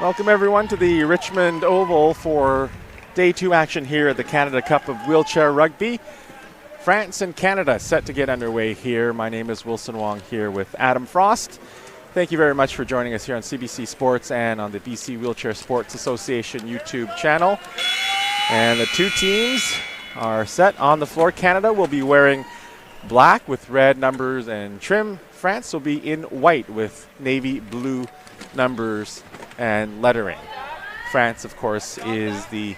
Welcome everyone to the Richmond Oval for Day 2 action here at the Canada Cup of Wheelchair Rugby. France and Canada set to get underway here. My name is Wilson Wong here with Adam Frost. Thank you very much for joining us here on CBC Sports and on the BC Wheelchair Sports Association YouTube channel. And the two teams are set on the floor. Canada will be wearing black with red numbers and trim. France will be in white with navy blue numbers and lettering. France, of course, is the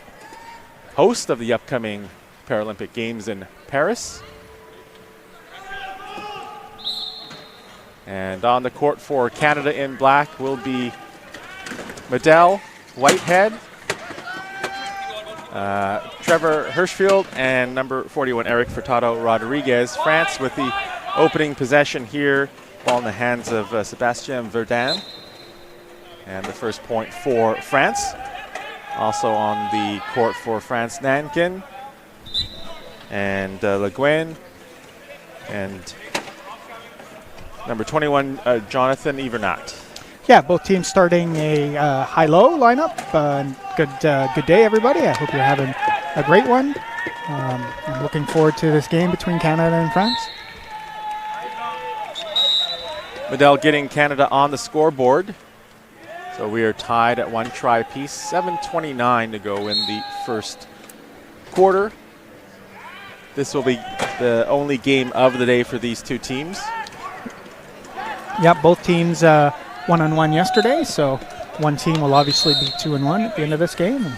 host of the upcoming Paralympic Games in Paris. And on the court for Canada in black will be Medell Whitehead, Trevor Hirschfield, and number 41, Eric Furtado Rodriguez. France with the opening possession here. Ball in the hands of Sébastien Verdun. And the first point for France. Also on the court for France, Nankin and Le Guin and number 21, Jonathan Evernat. Yeah, both teams starting a high-low lineup. Good day, everybody. I hope you're having a great one. I'm looking forward to this game between Canada and France. Medell getting Canada on the scoreboard. So we are tied at one try apiece. 7:29 to go in the first quarter. This will be the only game of the day for these two teams. Yep, both teams one-on-one yesterday, so one team will obviously be 2-1 at the end of this game, and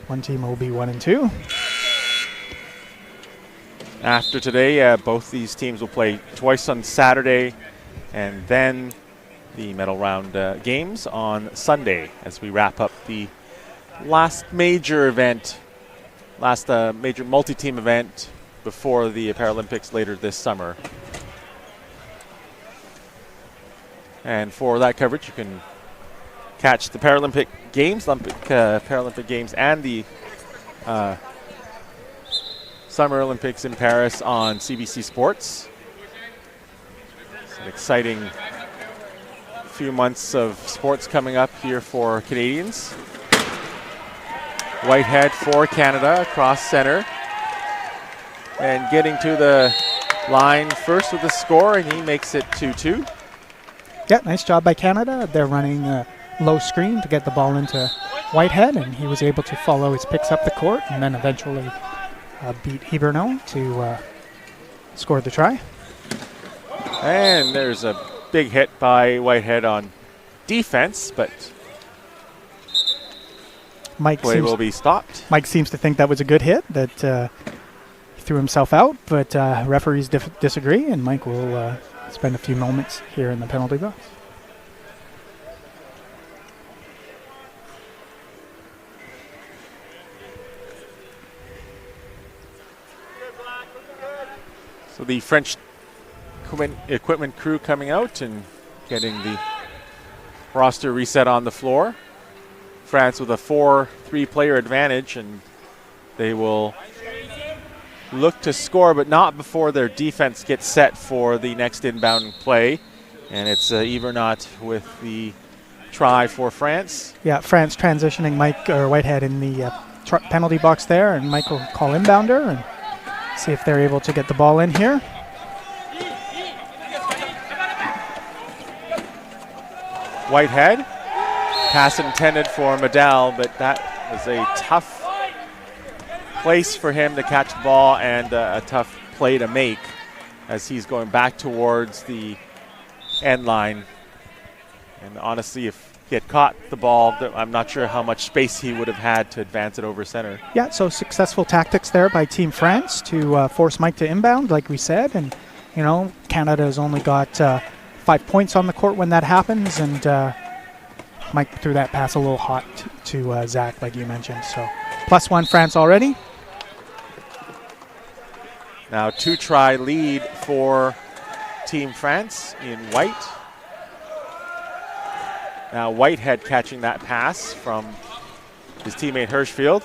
one team will be 1-2. After today, both these teams will play twice on Saturday, and then the medal round games on Sunday as we wrap up the last major event, major multi-team event before the Paralympics later this summer. And for that coverage, you can catch the Paralympic Games, Paralympic Games, and the Summer Olympics in Paris on CBC Sports. It's an exciting few months of sports coming up here for Canadians. Whitehead for Canada across center. And getting to the line first with the score, and he makes it 2-2. Yeah, nice job by Canada. They're running a low screen to get the ball into Whitehead, and he was able to follow his picks up the court and then eventually beat Hiberno to score the try. And there's a big hit by Whitehead on defense, but play will be stopped. Mike seems to think that was a good hit, that he threw himself out, but referees disagree, and Mike will spend a few moments here in the penalty box. So the French equipment crew coming out and getting the roster reset on the floor. France with a 4-3 player advantage, and they will look to score, but not before their defense gets set for the next inbound play. And it's Evernat with the try for France. Yeah, France transitioning Whitehead in the penalty box there, and Mike will call inbounder and see if they're able to get the ball in here. Whitehead, pass intended for Medell, but that was a tough place for him to catch the ball and a tough play to make as he's going back towards the end line. And honestly, if he had caught the ball. I'm not sure how much space he would have had to advance it over center. Yeah, so successful tactics there by Team France to force Mike to inbound, like we said. And, you know, Canada has only got 5 points on the court when that happens. And Mike threw that pass a little hot to Zach, like you mentioned. So +1 France already. Now 2-try lead for Team France in white. Now Whitehead catching that pass from his teammate Hirschfield.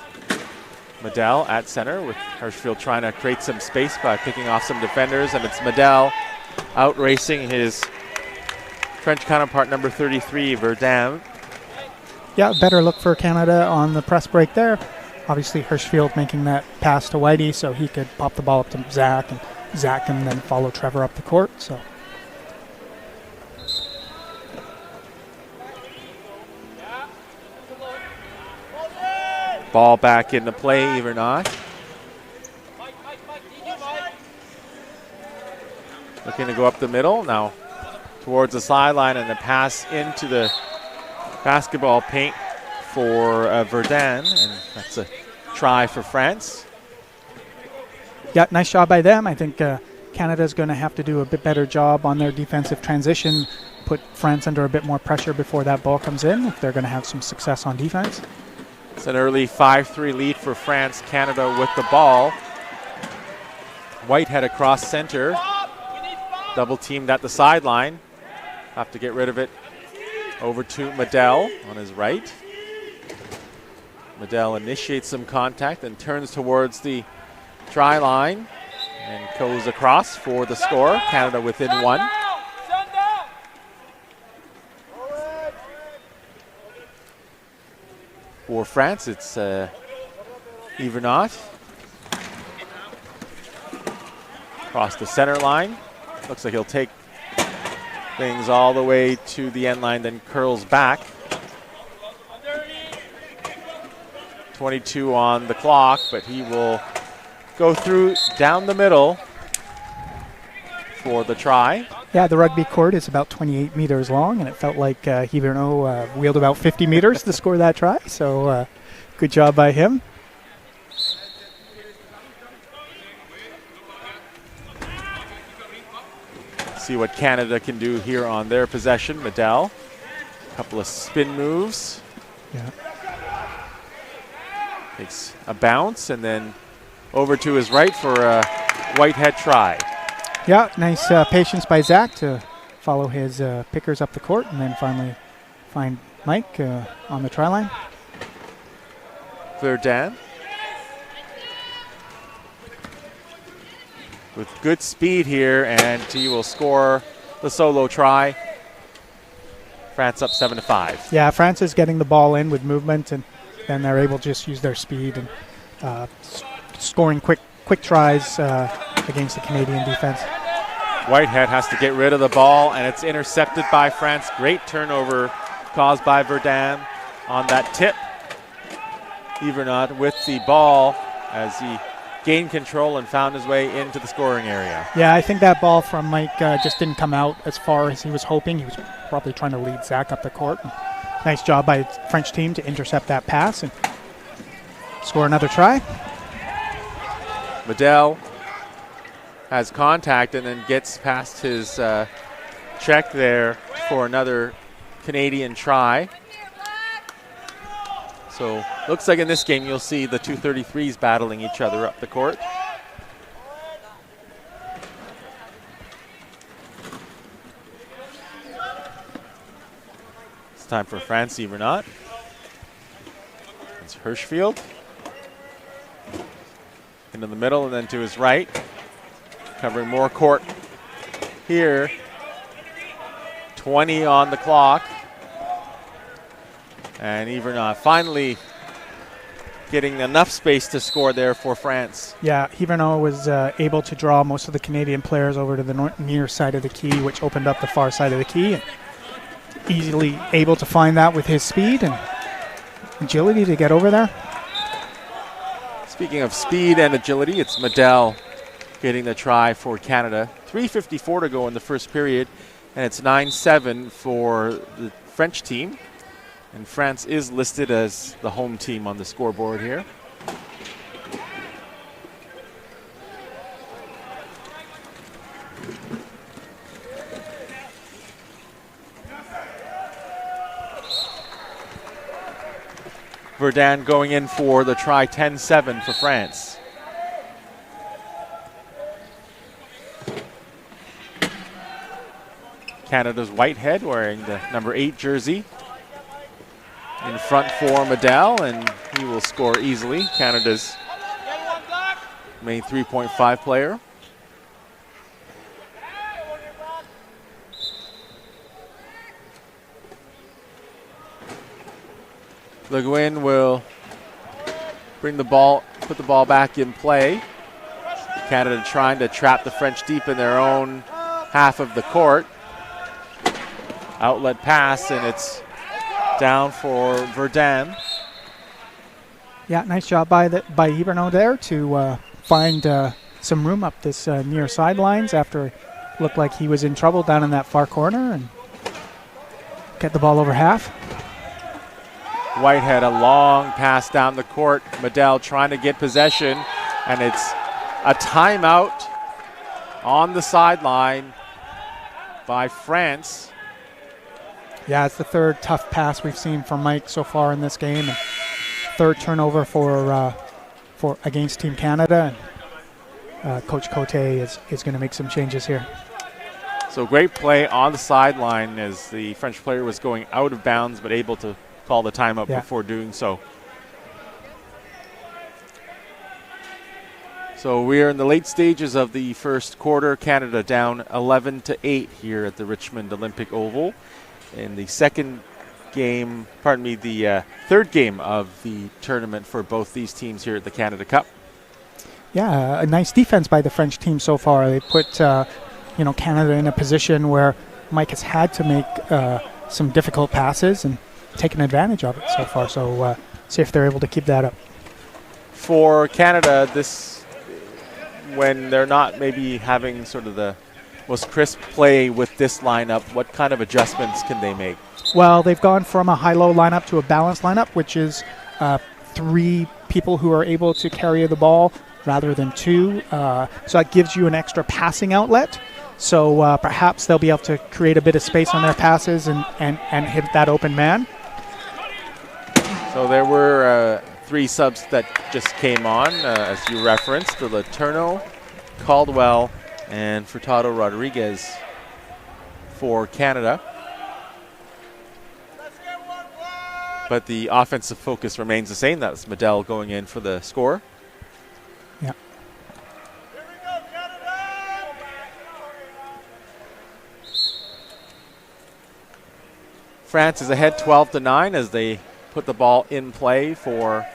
Medell at center with Hirschfield trying to create some space by picking off some defenders, and it's Medell out racing his French counterpart number 33, Verdun. Yeah, better look for Canada on the press break there. Obviously Hirschfield making that pass to Whitey so he could pop the ball up to Zach, and Zach can then follow Trevor up the court. So ball back into play, even not. Looking to go up the middle now towards the sideline, and the pass into the basketball paint for Verdun, and that's a try for France. yeah, nice job by them. I think Canada's going to have to do a bit better job on their defensive transition, put France under a bit more pressure before that ball comes in if they're going to have some success on defense. It's an early 5-3 lead for France. Canada with the ball. Whitehead across center. Double teamed at the sideline. Have to get rid of it. Over to Medell on his right. Medell initiates some contact and turns towards the try line and goes across for the score. Canada within 1. For France, it's even not. Across the center line. Looks like he'll take things all the way to the end line, then curls back. 22 on the clock, but he will go through down the middle for the try. Yeah, the rugby court is about 28 meters long, and it felt like Hiberno wheeled about 50 meters to score that try. So good job by him. See what Canada can do here on their possession. Medell, a couple of spin moves. Yeah. Takes a bounce and then over to his right for a Whitehead try. Yeah, nice patience by Zach to follow his pickers up the court and then finally find Mike on the try line. Verdun with good speed here, and he will score the solo try. France up 7-5. Yeah, France is getting the ball in with movement, and then they're able to just use their speed and scoring quick tries against the Canadian defense. Whitehead has to get rid of the ball, and it's intercepted by France. Great turnover caused by Verdun on that tip. Yvernot with the ball as he gained control and found his way into the scoring area. Yeah, I think that ball from Mike just didn't come out as far as he was hoping. He was probably trying to lead Zach up the court. And nice job by the French team to intercept that pass and score another try. Medell has contact and then gets past his check there for another Canadian try. So looks like in this game you'll see the 233s battling each other up the court. It's time for France Yvernot. It's Hirschfield. Into the middle and then to his right. Covering more court here. 20 on the clock. And Yvernot finally getting enough space to score there for France. Yeah, Hiberno was able to draw most of the Canadian players over to the near side of the key, which opened up the far side of the key. And easily able to find that with his speed and agility to get over there. Speaking of speed and agility, it's Medell getting the try for Canada. 3:54 to go in the first period, and it's 9-7 for the French team. And France is listed as the home team on the scoreboard here. Verdun going in for the try, 10-7 for France. Canada's Whitehead wearing the number 8 jersey. In front for Medell, and he will score easily. Canada's main 3.5 player. Le Guin will bring the ball, put the ball back in play. Canada trying to trap the French deep in their own half of the court. Outlet pass, and it's down for Verdun. Yeah, nice job by Hiberno there to find some room up this near sidelines after it looked like he was in trouble down in that far corner, and get the ball over half. Whitehead, a long pass down the court. Medell trying to get possession, and it's a timeout on the sideline by France. Yeah, it's the third tough pass we've seen from Mike so far in this game. And third turnover for against Team Canada. And, Coach Cote is going to make some changes here. So great play on the sideline as the French player was going out of bounds, but able to call the timeout before doing so. So we are in the late stages of the first quarter. Canada down 11-8 here at the Richmond Olympic Oval. In the third game of the tournament for both these teams here at the Canada Cup. Yeah, a nice defense by the French team so far. They put Canada in a position where Mike has had to make some difficult passes and taken advantage of it so far. So see if they're able to keep that up. For Canada, this when they're not maybe having sort of the most crisp play with this lineup, what kind of adjustments can they make? Well, they've gone from a high-low lineup to a balanced lineup, which is 3 people who are able to carry the ball rather than 2. So that gives you an extra passing outlet. So perhaps they'll be able to create a bit of space on their passes and hit that open man. So there were 3 subs that just came on, as you referenced, the Letourneau, Caldwell, and Furtado Rodriguez for Canada. But the offensive focus remains the same. That's Medell going in for the score. Yeah. France is ahead 12-9 as they put the ball in play for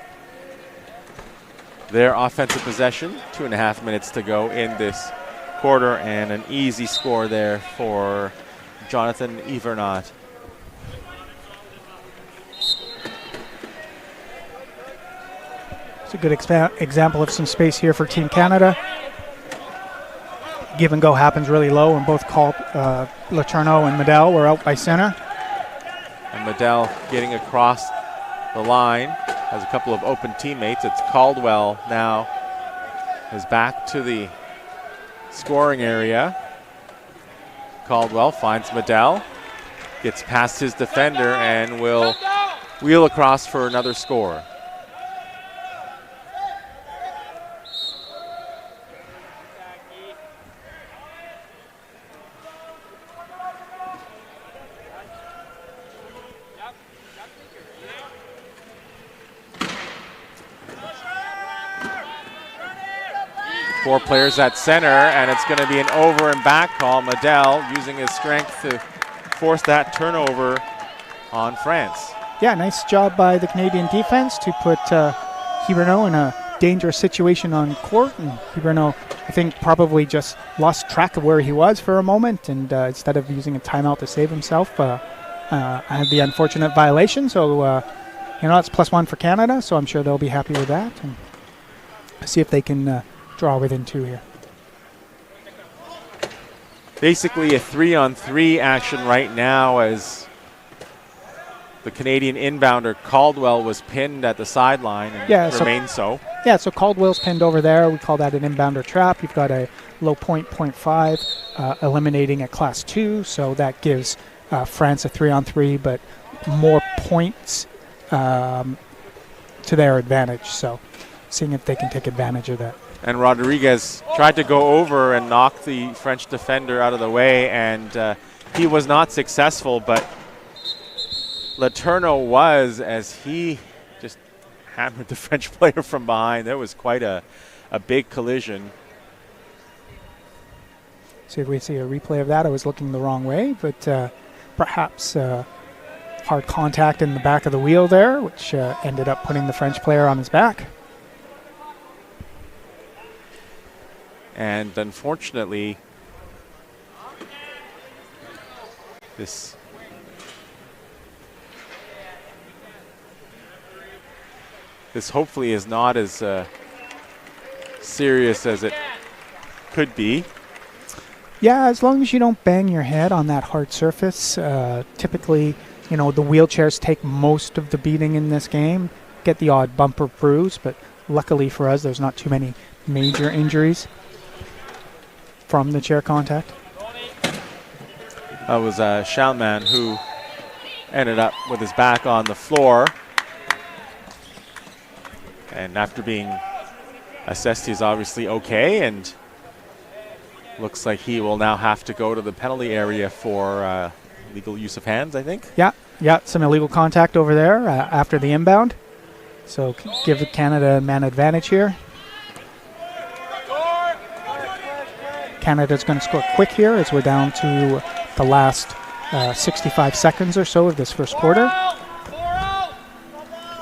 their offensive possession. 2.5 minutes to go in this quarter, and an easy score there for Jonathan Ivernot. It's a good example of some space here for Team Canada. Give and go happens really low, and both Letourneau and Medell were out by center. And Medell getting across the line, has a couple of open teammates. It's Caldwell now is back to the scoring area. Caldwell finds Medell, gets past his defender, and will wheel across for another score. Four players at center, and it's going to be an over and back call. Medell using his strength to force that turnover on France. Yeah, nice job by the Canadian defense to put Hiberno in a dangerous situation on court. And Hiberno, I think, probably just lost track of where he was for a moment, and instead of using a timeout to save himself, had the unfortunate violation. So, it's +1 for Canada, so I'm sure they'll be happy with that. And see if they can draw within 2 here. Basically a 3-on-3 action right now as the Canadian inbounder Caldwell was pinned at the sideline and remained so. Yeah, so Caldwell's pinned over there. We call that an inbounder trap. You've got a low point, 0.5, eliminating a class 2, so that gives France a 3-on-3, but more points to their advantage. So seeing if they can take advantage of that. And Rodriguez tried to go over and knock the French defender out of the way, and he was not successful, but Letourneau was, as he just hammered the French player from behind. There was quite a big collision. See if we see a replay of that. I was looking the wrong way, but perhaps hard contact in the back of the wheel there, which ended up putting the French player on his back. And unfortunately, this hopefully is not as serious as it could be. Yeah, as long as you don't bang your head on that hard surface. Typically, the wheelchairs take most of the beating in this game. Get the odd bumper bruise, but luckily for us, there's not too many major injuries from the chair contact. That was Schalman who ended up with his back on the floor. And after being assessed, he's obviously okay, and looks like he will now have to go to the penalty area for legal use of hands, I think. Yeah, some illegal contact over there after the inbound. So give Canada a man advantage here. Canada's going to score quick here as we're down to the last 65 seconds or so of this first quarter.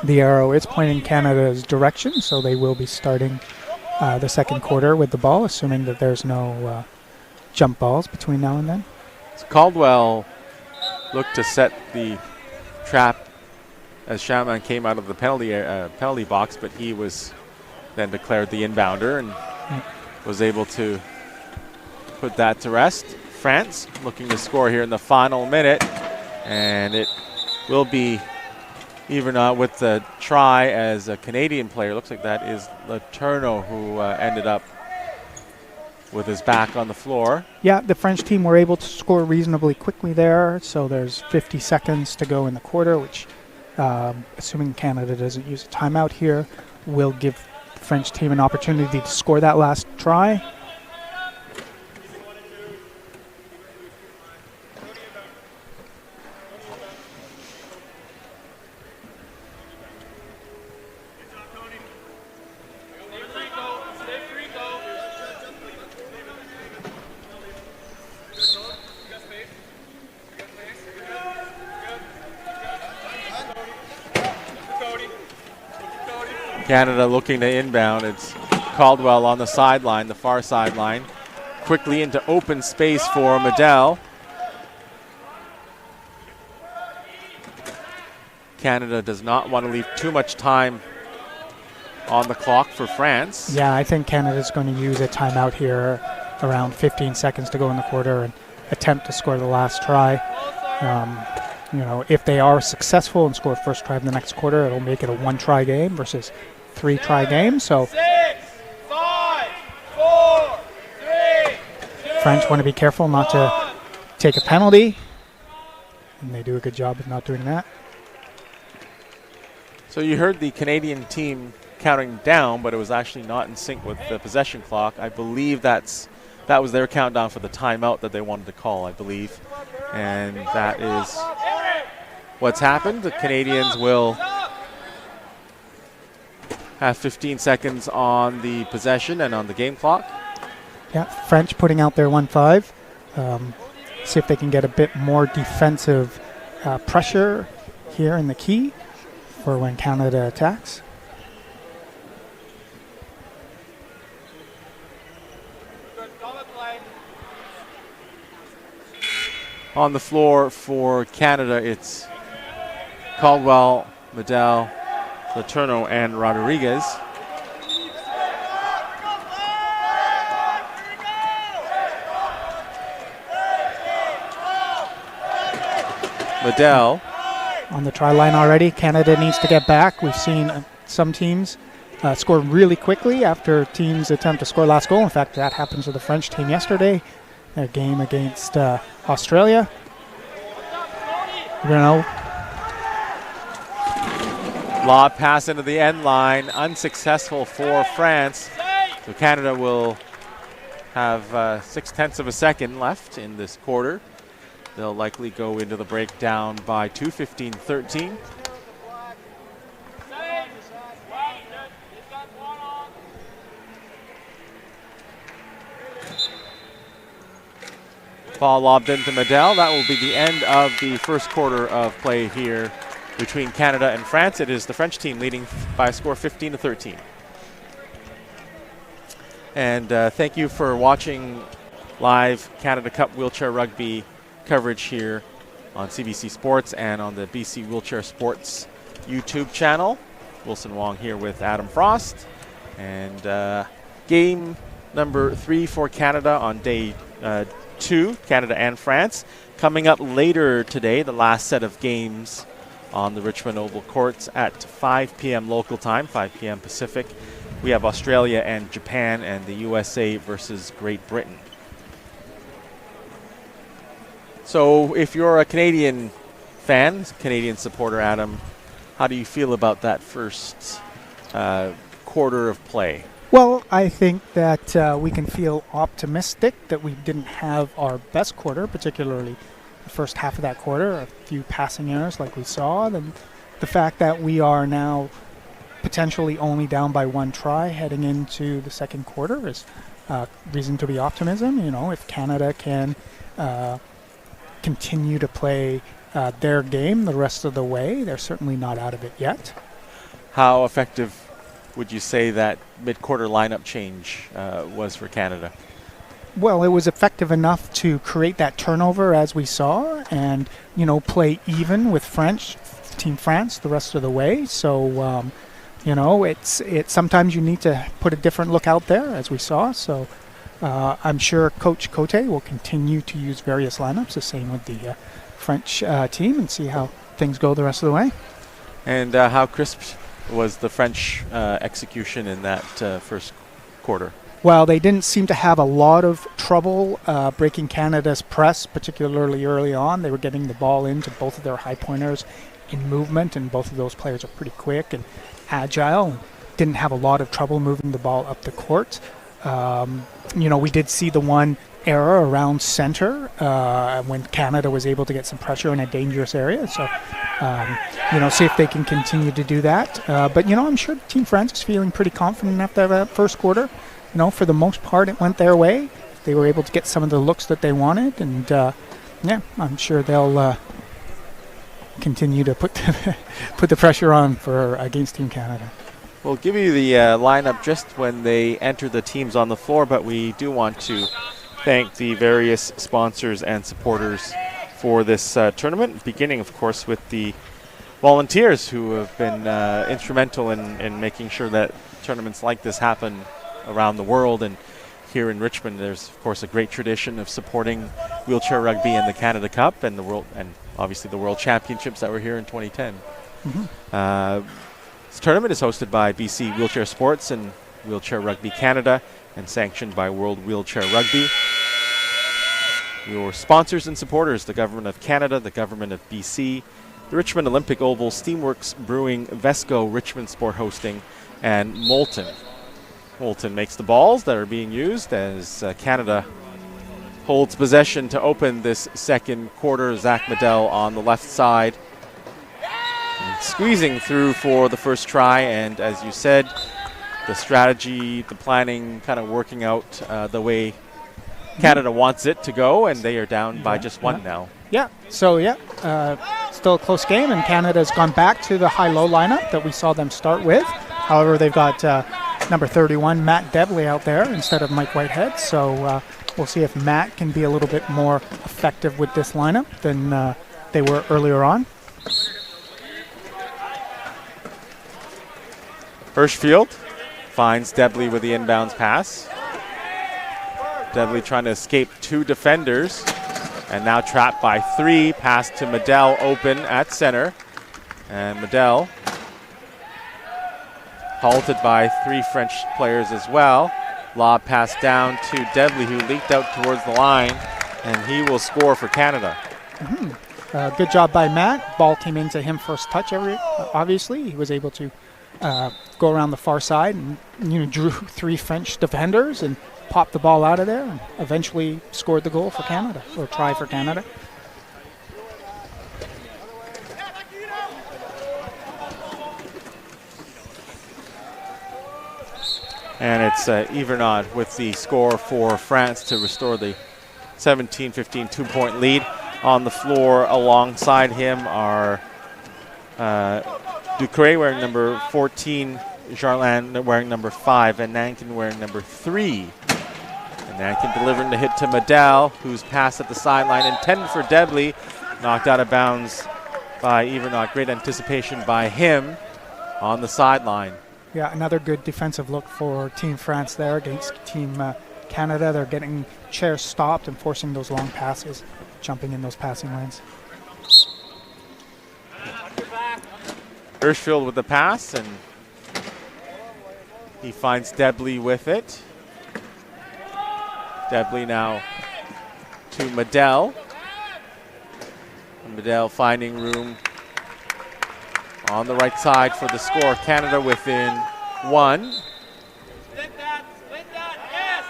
The arrow is pointing Canada's direction, so they will be starting the second quarter with the ball, assuming that there's no jump balls between now and then. So Caldwell looked to set the trap as Schalman came out of the penalty box, but he was then declared the inbounder and was able to put that to rest. France looking to score here in the final minute, and it will be even with the try as a Canadian player. Looks like that is Letourneau who ended up with his back on the floor. Yeah, the French team were able to score reasonably quickly there, so there's 50 seconds to go in the quarter, which, assuming Canada doesn't use a timeout here, will give the French team an opportunity to score that last try. Canada looking to inbound. It's Caldwell on the sideline, the far sideline. Quickly into open space for Medel. Canada does not want to leave too much time on the clock for France. Yeah, I think Canada's going to use a timeout here around 15 seconds to go in the quarter and attempt to score the last try. If they are successful and score first try in the next quarter, it'll make it a one-try game versus three-try game. So 6, 5, 4, 3, 2, French want to be careful not to take a penalty, and they do a good job of not doing that. So you heard the Canadian team counting down, but it was actually not in sync with the possession clock. I believe that was their countdown for the timeout that they wanted to call, I believe. And that is what's happened. The Canadians will have 15 seconds on the possession and on the game clock. Yeah, French putting out their 1-5. See if they can get a bit more defensive pressure here in the key for when Canada attacks. On the floor for Canada, it's Caldwell, Medel, Letourneau, and Rodriguez. Medel on the try line already. Canada needs to get back. We've seen some teams score really quickly after teams attempt to score last goal. In fact, that happens to the French team yesterday, their game against Australia. Lob pass into the end line, unsuccessful for France. So Canada will have 0.6 of a second left in this quarter. They'll likely go into the break down by 2, 15-13. Ball lobbed into Medel. That will be the end of the first quarter of play here between Canada and France. It is the French team leading by a score 15-13. And thank you for watching live Canada Cup Wheelchair Rugby coverage here on CBC Sports and on the BC Wheelchair Sports YouTube channel. Wilson Wong here with Adam Frost. And game number 3 for Canada on day 2, Canada and France. Coming up later today, the last set of games on the Richmond Oval courts at 5 p.m. local time, 5 p.m. Pacific. We have Australia and Japan and the USA versus Great Britain. So if you're a Canadian fan, Canadian supporter, Adam, how do you feel about that first quarter of play? Well, I think that we can feel optimistic that we didn't have our best quarter, particularly the first half of that quarter, a few passing errors like we saw. Then the fact that we are now potentially only down by 1 try heading into the second quarter is reason to be optimism. You know, if Canada can continue to play their game the rest of the way, they're certainly not out of it yet. How effective would you say that mid-quarter lineup change was for Canada? Well, it was effective enough to create that turnover as we saw and, you know, play even with Team France the rest of the way. So, you know, it's sometimes you need to put a different look out there as we saw. So I'm sure Coach Cote will continue to use various lineups, the same with the French team, and see how things go the rest of the way. And how crisp was the French execution in that first quarter? Well, they didn't seem to have a lot of trouble breaking Canada's press, particularly early on. They were getting the ball into both of their high pointers in movement, and both of those players are pretty quick and agile. Didn't have a lot of trouble moving the ball up the court. You know, we did see the one error around center when Canada was able to get some pressure in a dangerous area. So, you know, see if they can continue to do that. But, you know, I'm sure Team France is feeling pretty confident after that first quarter. You know, for the most part, it went their way. They were able to get some of the looks that they wanted. And, yeah, I'm sure they'll continue to put the pressure on for against Team Canada. We'll give you the lineup just when they enter the teams on the floor, but we do want to thank the various sponsors and supporters for this tournament, beginning, of course, with the volunteers who have been instrumental in making sure that tournaments like this happen around the world. And here in Richmond, there's, of course, a great tradition of supporting wheelchair rugby and the Canada Cup and the World, and obviously the World Championships that were here in 2010. Mm-hmm. This tournament is hosted by BC Wheelchair Sports and Wheelchair Rugby Canada and sanctioned by World Wheelchair Rugby. Your sponsors and supporters: the Government of Canada, the Government of BC, the Richmond Olympic Oval, Steamworks Brewing, Vesco, Richmond Sport Hosting, and Moulton. Moulton makes the balls that are being used as Canada holds possession to open this second quarter. Zach Medel on the left side, and squeezing through for the first try. And as you said, the strategy, the planning kind of working out the way Canada wants it to go, and they are down by just one now. Yeah, so still a close game, and Canada's gone back to the high-low lineup that we saw them start with. However, they've got number 31, Matt Devley, out there instead of Mike Whitehead. So we'll see if Matt can be a little bit more effective with this lineup than they were earlier on. Hirschfield finds Devley with the inbounds pass. Devley trying to escape 2 defenders, and now trapped by 3. Pass to Medel, open at center. And Medel, halted by 3 French players as well. Lob pass down to Debley, who leaked out towards the line, and he will score for Canada. Good job by Matt. Ball came into him first touch. Obviously, he was able to go around the far side and drew 3 French defenders and popped the ball out of there, and eventually scored the goal for Canada, or try for Canada. And it's Yvernod with the score for France to restore the 17-15 2-point lead. On the floor alongside him are Ducré wearing number 14, Jarlin wearing number 5, and Nankin wearing number 3. And Nankin delivering the hit to Medel, who's passed at the sideline, intended for Debley, knocked out of bounds by Yvernod. Great anticipation by him on the sideline. Yeah, another good defensive look for Team France there against Team Canada. They're getting chairs stopped and forcing those long passes, jumping in those passing lanes. Hirschfield with the pass, and he finds Debley with it. Debley now to Medel. And Medel finding room on the right side for the score. Canada within 1. Split that, yes!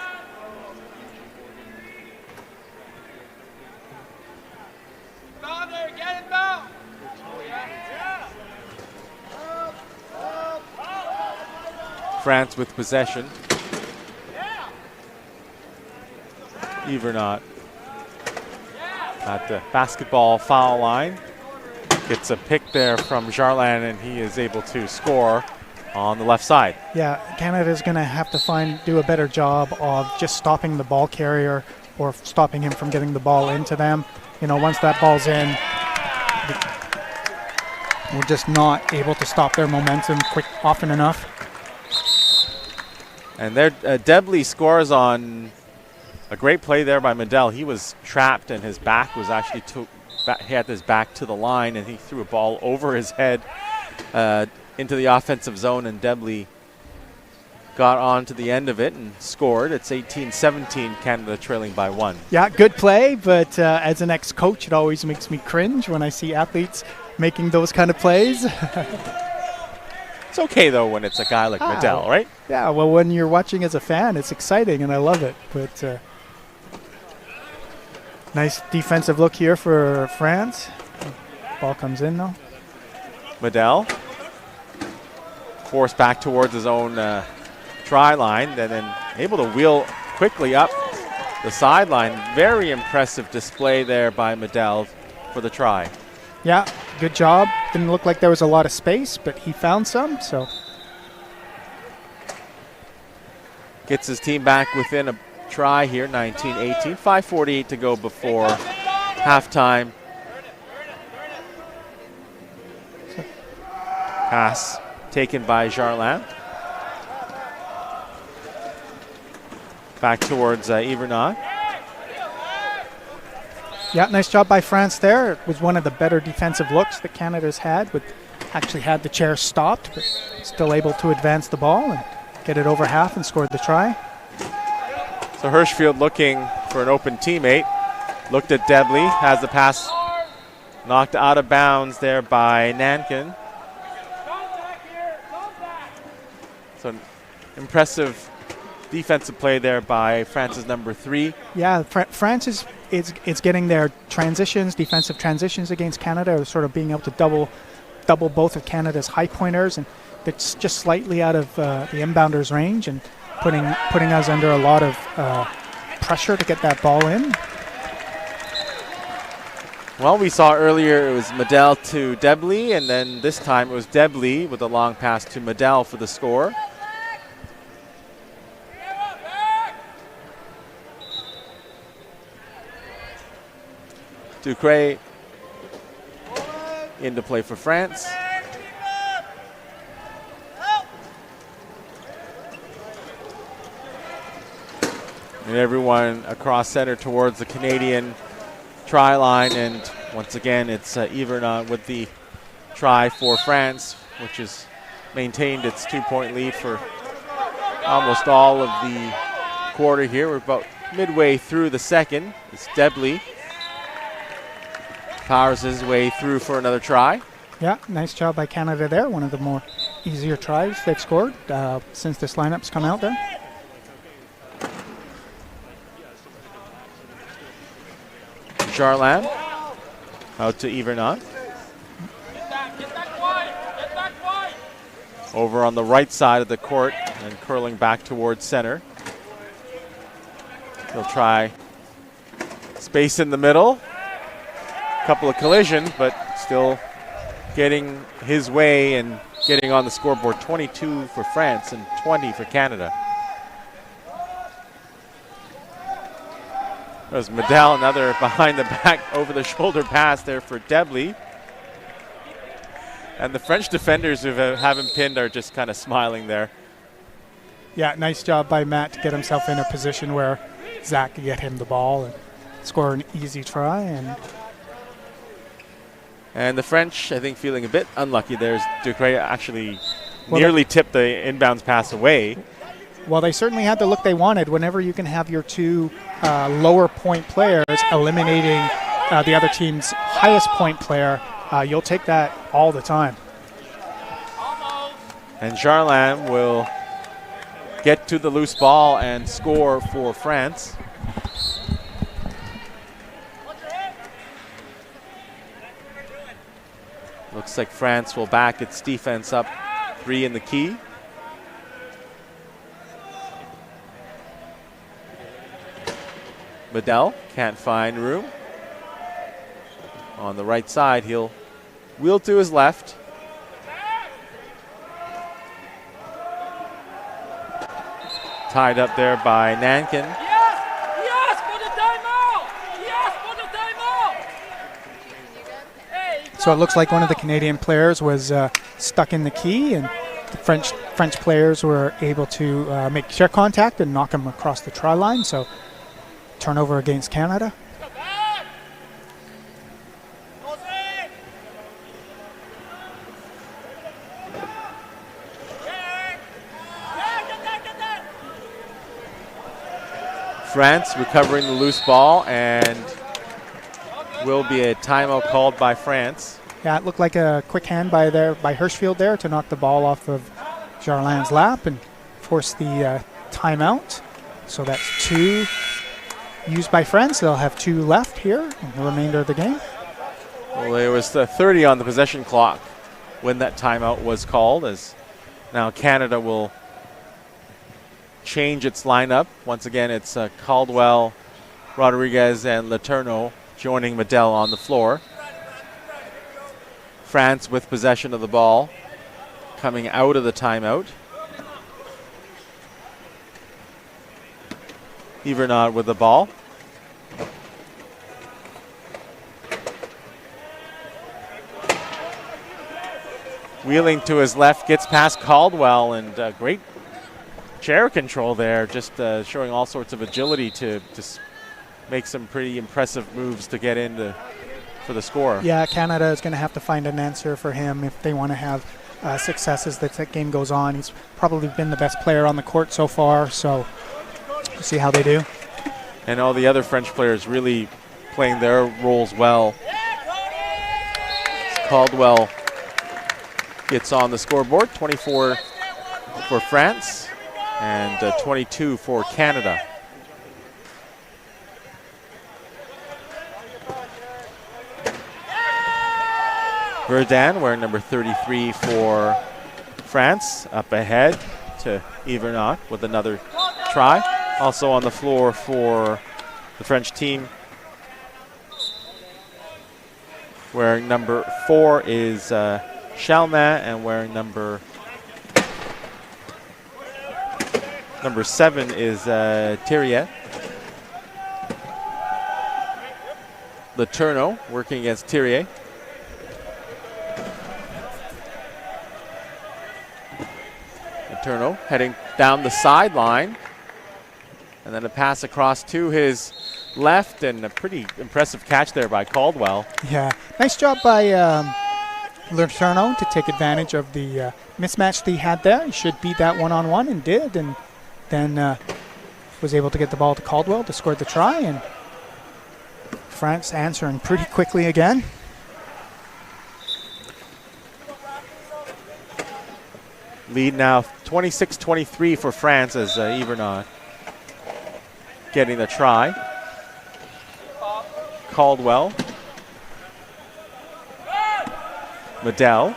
Down there, get it down! France with possession. Yvernod at the basketball foul line. Gets a pick there from Jarlin, and he is able to score on the left side. Yeah, Canada's going to have to do a better job of just stopping the ball carrier or stopping him from getting the ball into them. Once that ball's in, we're just not able to stop their momentum often enough. And there, Debley scores on a great play there by Medel. He was trapped, and his back was actually he had his back to the line, and he threw a ball over his head into the offensive zone, and Debley got on to the end of it and scored. It's 18-17, Canada trailing by 1. Yeah, good play, but as an ex-coach, it always makes me cringe when I see athletes making those kind of plays. It's okay, though, when it's a guy like Medel, right? Yeah, well, when you're watching as a fan, it's exciting, and I love it. But nice defensive look here for France. Ball comes in, though. Medel forced back towards his own try line, and then able to wheel quickly up the sideline. Very impressive display there by Medel for the try. Yeah, good job. Didn't look like there was a lot of space, but he found some, so. Gets his team back within a try here, 19-18. 5:48 to go before halftime. Pass taken by Jarlin. Back towards Yvernod. Yeah, nice job by France there. It was one of the better defensive looks that Canada's had. Actually had the chair stopped, but still able to advance the ball and get it over half and scored the try. So Hirschfield looking for an open teammate. Looked at Debley, has the pass knocked out of bounds there by Nankin. So impressive defensive play there by France's number 3. Yeah, France is getting their defensive transitions against Canada. They're sort of being able to double both of Canada's high pointers, and it's just slightly out of the inbounders range and putting us under a lot of pressure to get that ball in. Well, we saw earlier it was Medel to Debley, and then this time it was Debley with a long pass to Medel for the score. Ducré into play for France. And everyone across center towards the Canadian try line, and once again it's Yvernod with the try for France, which has maintained its 2-point lead for almost all of the quarter here. We're about midway through the second. It's Debley. Powers his way through for another try. Yeah, nice job by Canada there. One of the more easier tries they've scored since this lineup's come out there. Charlam out to Evernot. Get back wide. Get back wide. Over on the right side of the court and curling back towards center. He'll try space in the middle. Couple of collisions, but still getting his way and getting on the scoreboard. 22 for France and 20 for Canada. There's Medell, another behind the back, over the shoulder pass there for Debley. And the French defenders who haven't pinned are just kind of smiling there. Yeah, nice job by Matt to get himself in a position where Zach could get him the ball and score an easy try. And the French, I think, feeling a bit unlucky. There's Ducret actually nearly tipped the inbounds pass away. Well, they certainly had the look they wanted. Whenever you can have your two lower point players eliminating the other team's highest point player, you'll take that all the time. And Charlam will get to the loose ball and score for France. Looks like France will back its defense up 3 in the key. Medell can't find room. On the right side, he'll wheel to his left. Tied up there by Nankin. Yes, for the timeout. Yes, for the timeout. So it looks like one of the Canadian players was stuck in the key, and the French players were able to make check contact and knock him across the try line. So turnover against Canada. France recovering the loose ball, and will be a timeout called by France. Yeah, it looked like a quick hand by Hirschfield there to knock the ball off of Jarlin's lap and force the timeout. So that's 2 used by France. They'll have 2 left here in the remainder of the game. Well, there was 30 on the possession clock when that timeout was called, as now Canada will change its lineup. Once again, it's Caldwell, Rodriguez, and Letourneau joining Medell on the floor. France with possession of the ball, coming out of the timeout. Evernot with the ball. Wheeling to his left, gets past Caldwell, and great chair control there, just showing all sorts of agility to just make some pretty impressive moves to get in for the score. Yeah, Canada is going to have to find an answer for him if they want to have success as that game goes on. He's probably been the best player on the court so far, so we'll see how they do. And all the other French players really playing their roles well. Caldwell gets on the scoreboard, 24 for France and 22 for Canada. Verdun wearing number 33 for France, up ahead to Evernot with another try. Also on the floor for the French team, wearing number 4 is Chalmin, and wearing number 7 is Thiriet. Letourneau working against Thiriet. Letourneau heading down the sideline. And then a pass across to his left, and a pretty impressive catch there by Caldwell. Yeah, nice job by Letourneau to take advantage of the mismatch that he had there. He should beat that one-on-one and did, and then was able to get the ball to Caldwell to score the try, and France answering pretty quickly again. Lead now 26-23 for France as Yvernot getting the try. Caldwell. Medell.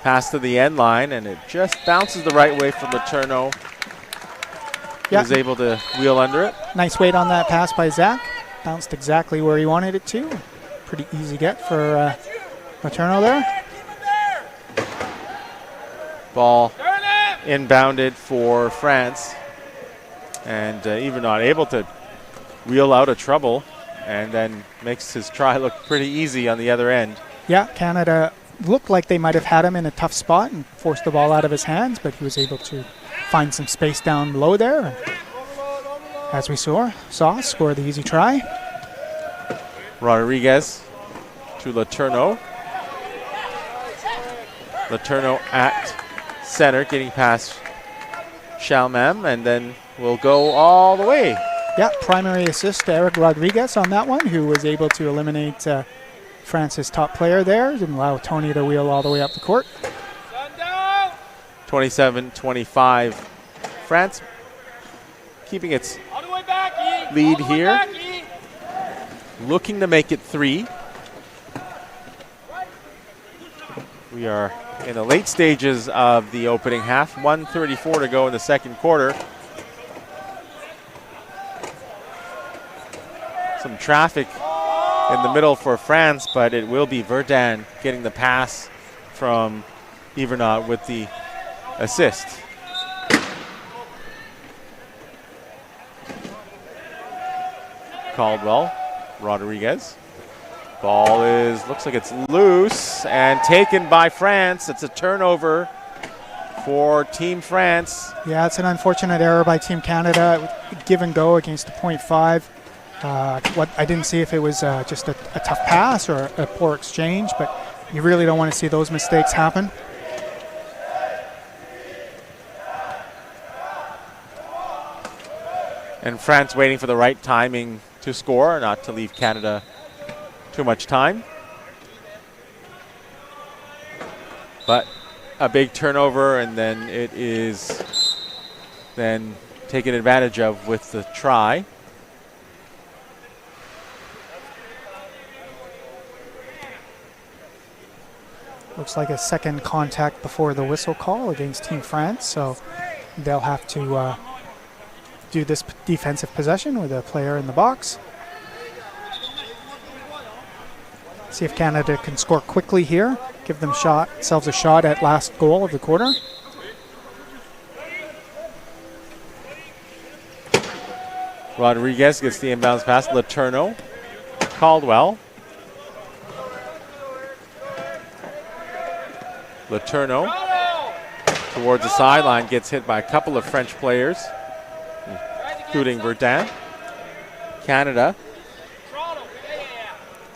Pass to the end line, and it just bounces the right way for Letourneau. He was able to wheel under it. Nice weight on that pass by Zach. Bounced exactly where he wanted it to. Pretty easy get for Letourneau there. Ball inbounded for France, and Yvernot able to wheel out of trouble, and then makes his try look pretty easy on the other end. Yeah, Canada looked like they might have had him in a tough spot and forced the ball out of his hands, but he was able to find some space down below there, and as we saw score the easy try. Rodriguez to Letourneau. Letourneau at center, getting past Chalmem, and then will go all the way. Yeah, primary assist to Eric Rodriguez on that one, who was able to eliminate France's top player there and allow Tony to wheel all the way up the court. 27-25. France keeping its lead here, looking to make it 3. We are in the late stages of the opening half. 1:34 to go in the second quarter. Some traffic in the middle for France, but it will be Verdun getting the pass from Yvernot with the assist. Caldwell, Rodriguez. Ball looks like it's loose and taken by France. It's a turnover for Team France. Yeah, it's an unfortunate error by Team Canada. Give and go against a .5. What I didn't see if it was just a tough pass or a poor exchange, but you really don't want to see those mistakes happen. And France waiting for the right timing to score, not to leave Canada too much time. But a big turnover, and then it is then taken advantage of with the try. Looks like a second contact before the whistle call against Team France, so they'll have to do this defensive possession with a player in the box. See if Canada can score quickly here, give themselves a shot at last goal of the quarter. Rodriguez gets the inbounds pass. Letourneau. Caldwell. Letourneau towards the sideline, gets hit by a couple of French players, including Verdun. Canada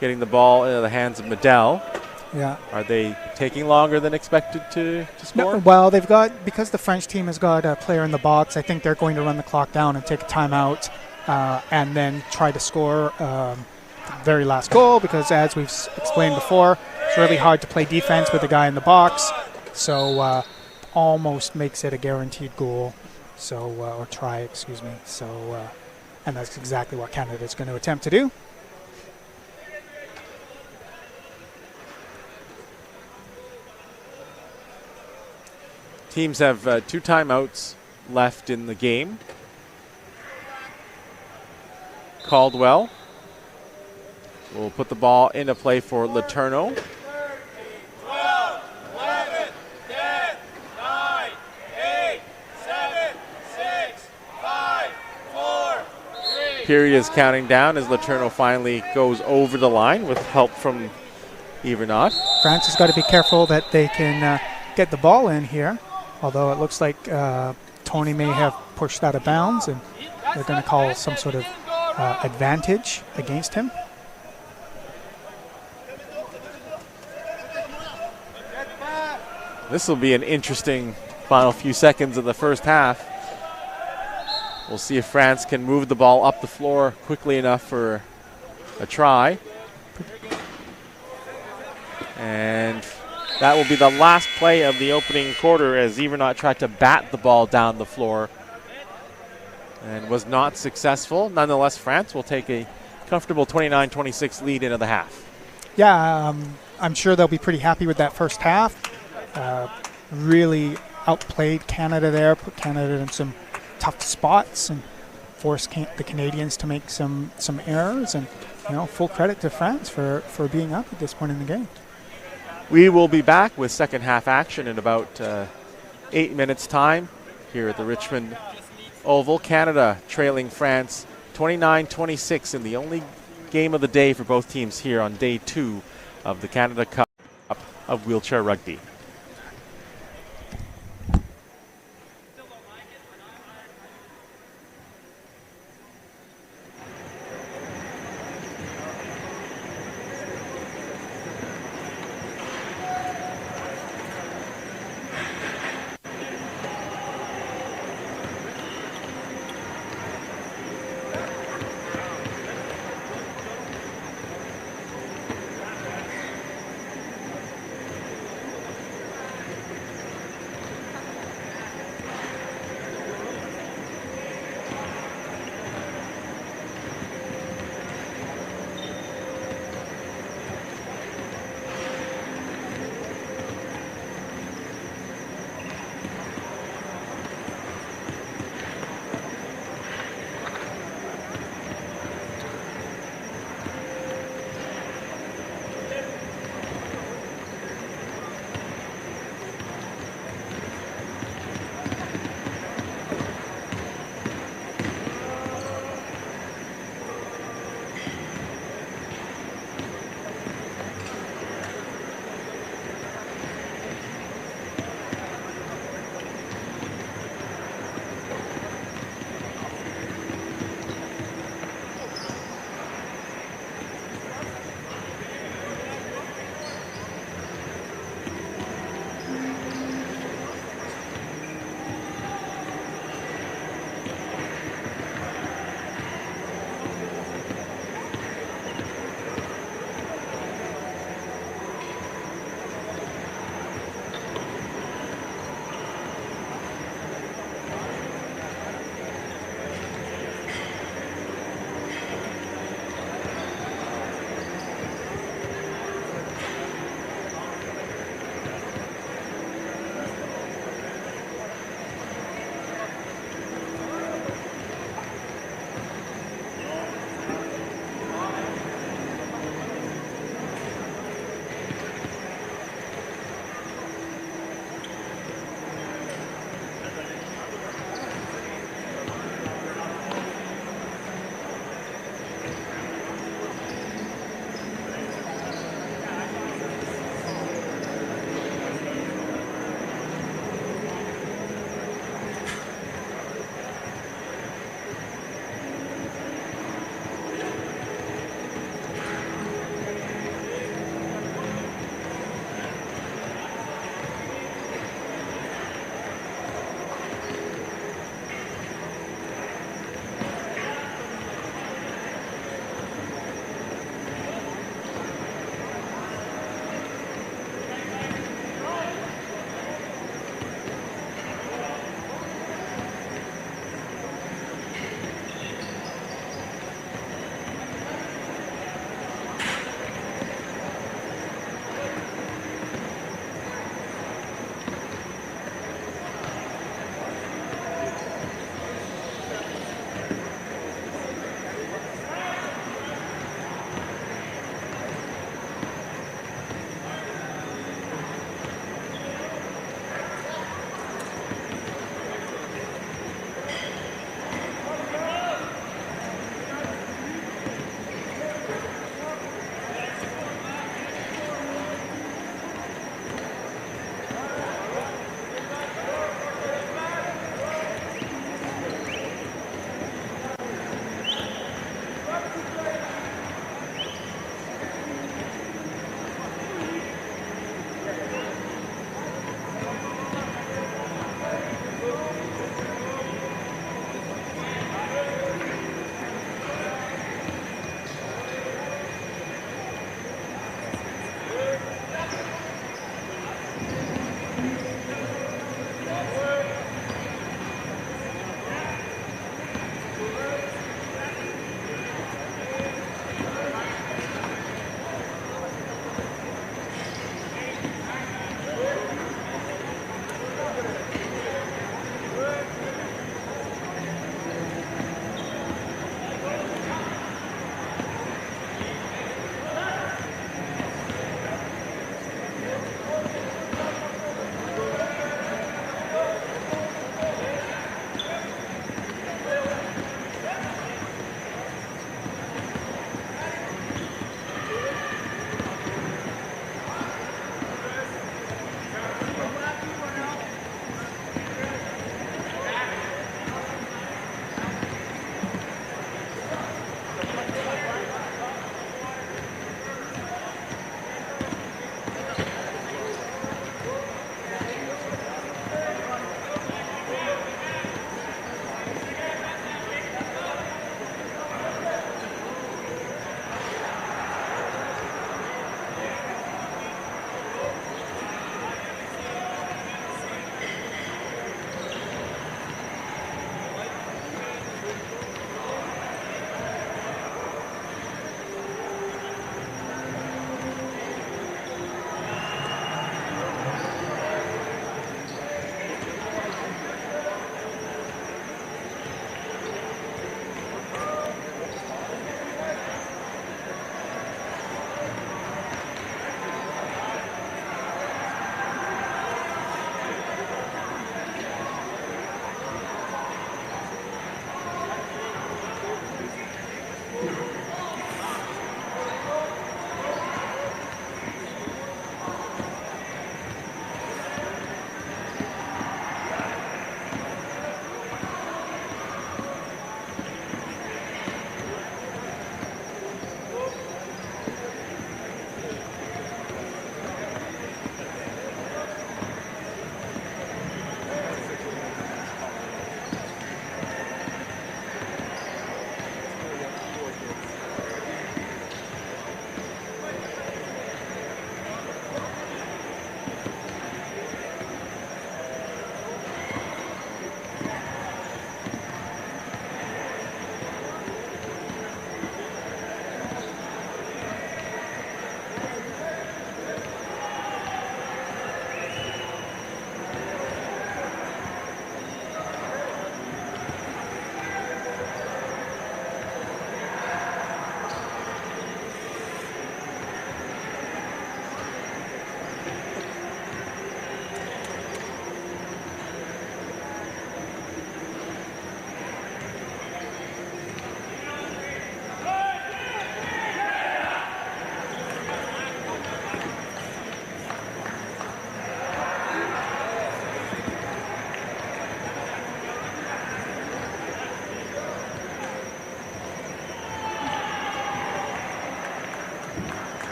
getting the ball into the hands of Medell. Yeah. Are they taking longer than expected to score? No, well, they've got, because the French team has got a player in the box, I think they're going to run the clock down and take a timeout and then try to score the very last goal, because as we've explained before, it's really hard to play defense with a guy in the box, so almost makes it a guaranteed goal, so or try, excuse me. So, and that's exactly what Canada is going to attempt to do. Teams have 2 timeouts left in the game. Caldwell will put the ball into play for Letourneau. 12, 11, 10, 9, 8, 7, 6, 5, 4, 3. Period is counting down as Letourneau finally goes over the line with help from Yvernot. France has got to be careful that they can get the ball in here, although it looks like Tony may have pushed out of bounds, and they're going to call some sort of advantage against him. This will be an interesting final few seconds of the first half. We'll see if France can move the ball up the floor quickly enough for a try. And that will be the last play of the opening quarter as Evernaut tried to bat the ball down the floor and was not successful. Nonetheless, France will take a comfortable 29-26 lead into the half. Yeah, I'm sure they'll be pretty happy with that first half. Really outplayed Canada there, put Canada in some tough spots and forced the Canadians to make some errors. And, full credit to France for being up at this point in the game. We will be back with second half action in about 8 minutes' time here at the Richmond Oval. Canada trailing France 29-26 in the only game of the day for both teams here on day 2 of the Canada Cup of Wheelchair Rugby.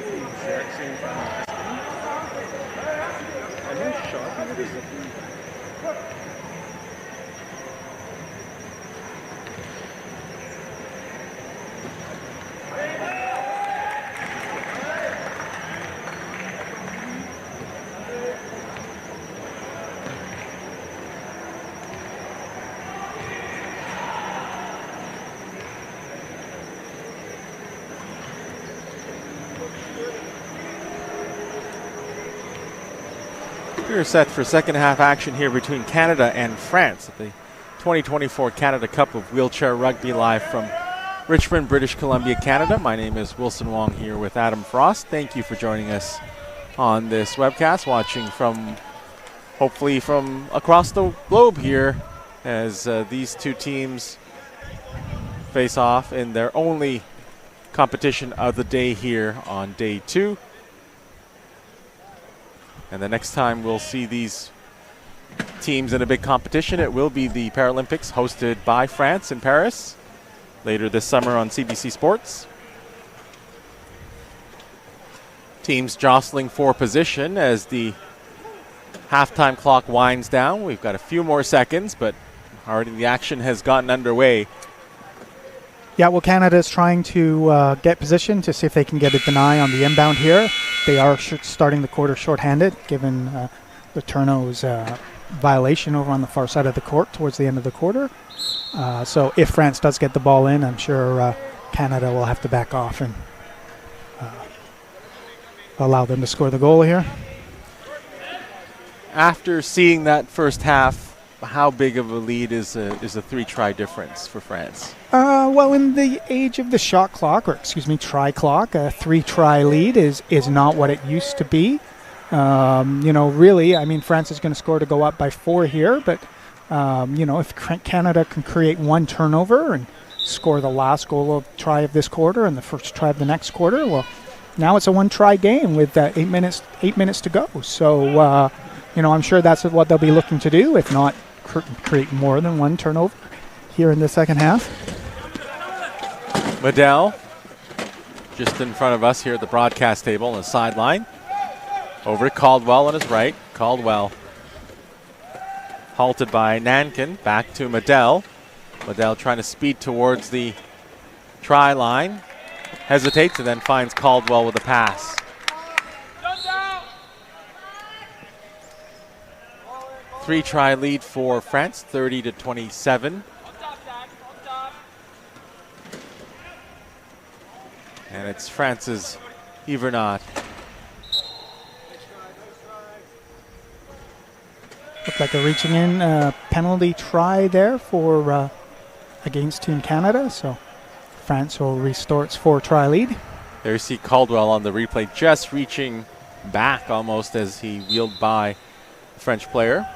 like the exact same time last game. And how shocking it is. We're set for second half action here between Canada and France at the 2024 Canada Cup of Wheelchair Rugby, live from Richmond, British Columbia, Canada. My name is Wilson Wong here with Adam Frost. Thank you for joining us on this webcast, watching from hopefully from across the globe here as these two teams face off in their only competition of the day here on day 2. And the next time we'll see these teams in a big competition, it will be the Paralympics hosted by France in Paris later this summer on CBC Sports. Teams jostling for position as the halftime clock winds down. We've got a few more seconds, but already the action has gotten underway. Yeah, well, Canada is trying to get position to see if they can get a deny on the inbound here. They are starting the quarter shorthanded, given the Turno's violation over on the far side of the court towards the end of the quarter. So if France does get the ball in, I'm sure Canada will have to back off and allow them to score the goal here. After seeing that first half, how big of a lead is a 3-try difference for France? Well, in the age of the shot clock, or try clock, a 3-try lead is not what it used to be. Really, I mean, France is going to score to go up by 4 here, but if Canada can create one turnover and score the last goal of try of this quarter and the first try of the next quarter, well, now it's a 1-try game with 8 minutes to go. So, I'm sure that's what they'll be looking to do, if not create more than one turnover here in the second half. Medell just in front of us here at the broadcast table on the sideline. Over to Caldwell on his right. Caldwell halted by Nankin. Back to Medell. Medell trying to speed towards the try line. Hesitates and then finds Caldwell with a pass. 3-try lead for France, 30-27. And it's France's Yvernot. Looked like a reaching in penalty try there for against Team Canada. So France will restore its 4-try lead. There you see Caldwell on the replay, just reaching back almost as he wheeled by the French player.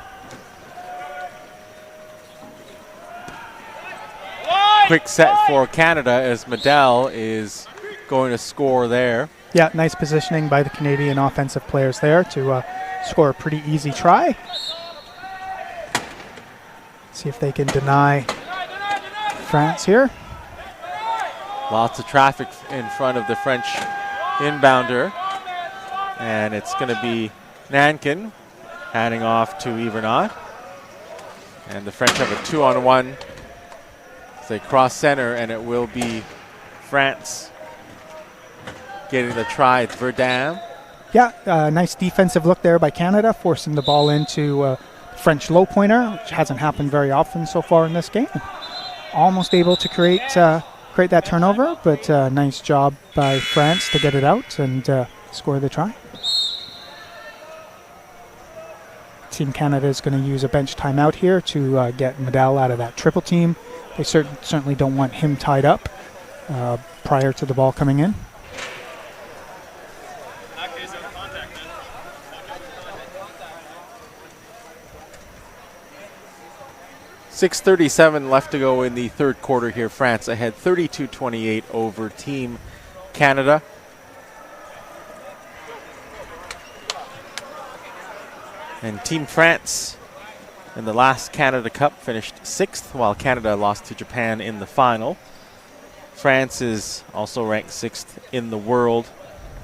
Quick set for Canada as Medell is going to score there. Yeah, nice positioning by the Canadian offensive players there to score a pretty easy try. See if they can deny France here. Lots of traffic in front of the French inbounder. And it's going to be Nankin handing off to Yvernot. And the French have a 2-on-1. They cross center, and it will be France getting the try. It's Verdun. Yeah, nice defensive look there by Canada, forcing the ball into French low pointer, which hasn't happened very often so far in this game. Almost able to create that turnover, but nice job by France to get it out and score the try. Team Canada is going to use a bench timeout here to get Medell out of that triple team. They certainly don't want him tied up prior to the ball coming in. 6:37 left to go in the third quarter here. France ahead 32-28 over Team Canada. And Team France in the last Canada Cup finished 6th, while Canada lost to Japan in the final. France is also ranked 6th in the world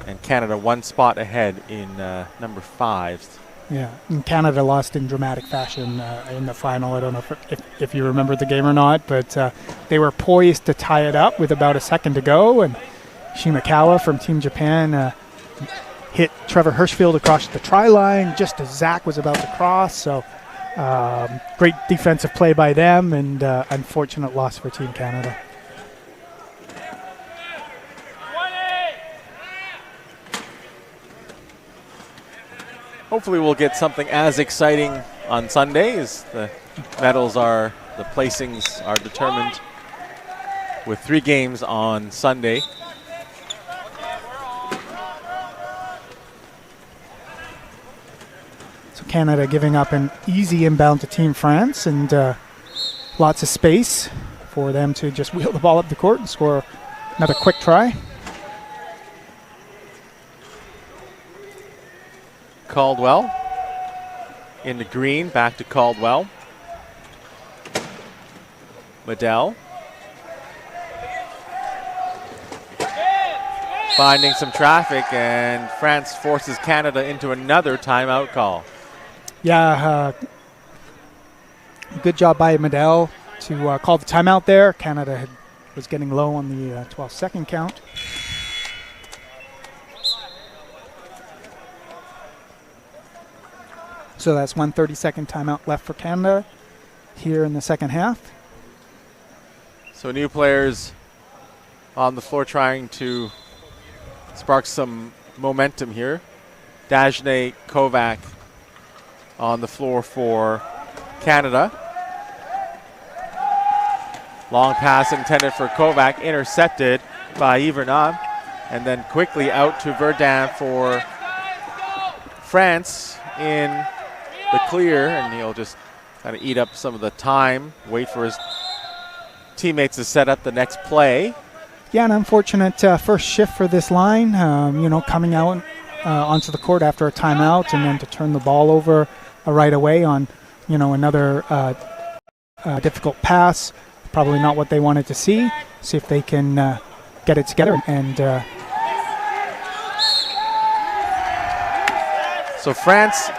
And Canada 1 spot ahead in number 5. Yeah, and Canada lost in dramatic fashion in the final. I don't know if you remember the game or not, but they were poised to tie it up with about a second to go, and Shimakawa from Team Japan hit Trevor Hirschfield across the try line just as Zach was about to cross. So great defensive play by them, and unfortunate loss for Team Canada. Hopefully we'll get something as exciting on Sunday as the placings are determined with 3 games on Sunday. So Canada giving up an easy inbound to Team France, and lots of space for them to just wheel the ball up the court and score another quick try. Caldwell in the green, back to Caldwell. Medell finding some traffic, and France forces Canada into another timeout call. Yeah, good job by Medell to call the timeout there. Canada was getting low on the 12-second count. So that's 1 30-second timeout left for Canada here in the second half. So new players on the floor trying to spark some momentum here. Dagenet, Kovac on the floor for Canada. Long pass intended for Kovac, intercepted by Ivernat, and then quickly out to Verdun for France in the clear, and he'll just kind of eat up some of the time, wait for his teammates to set up the next play. Yeah, an unfortunate first shift for this line, coming out onto the court after a timeout and then to turn the ball over right away on, another difficult pass. Probably not what they wanted to see. See if they can get it together. And so France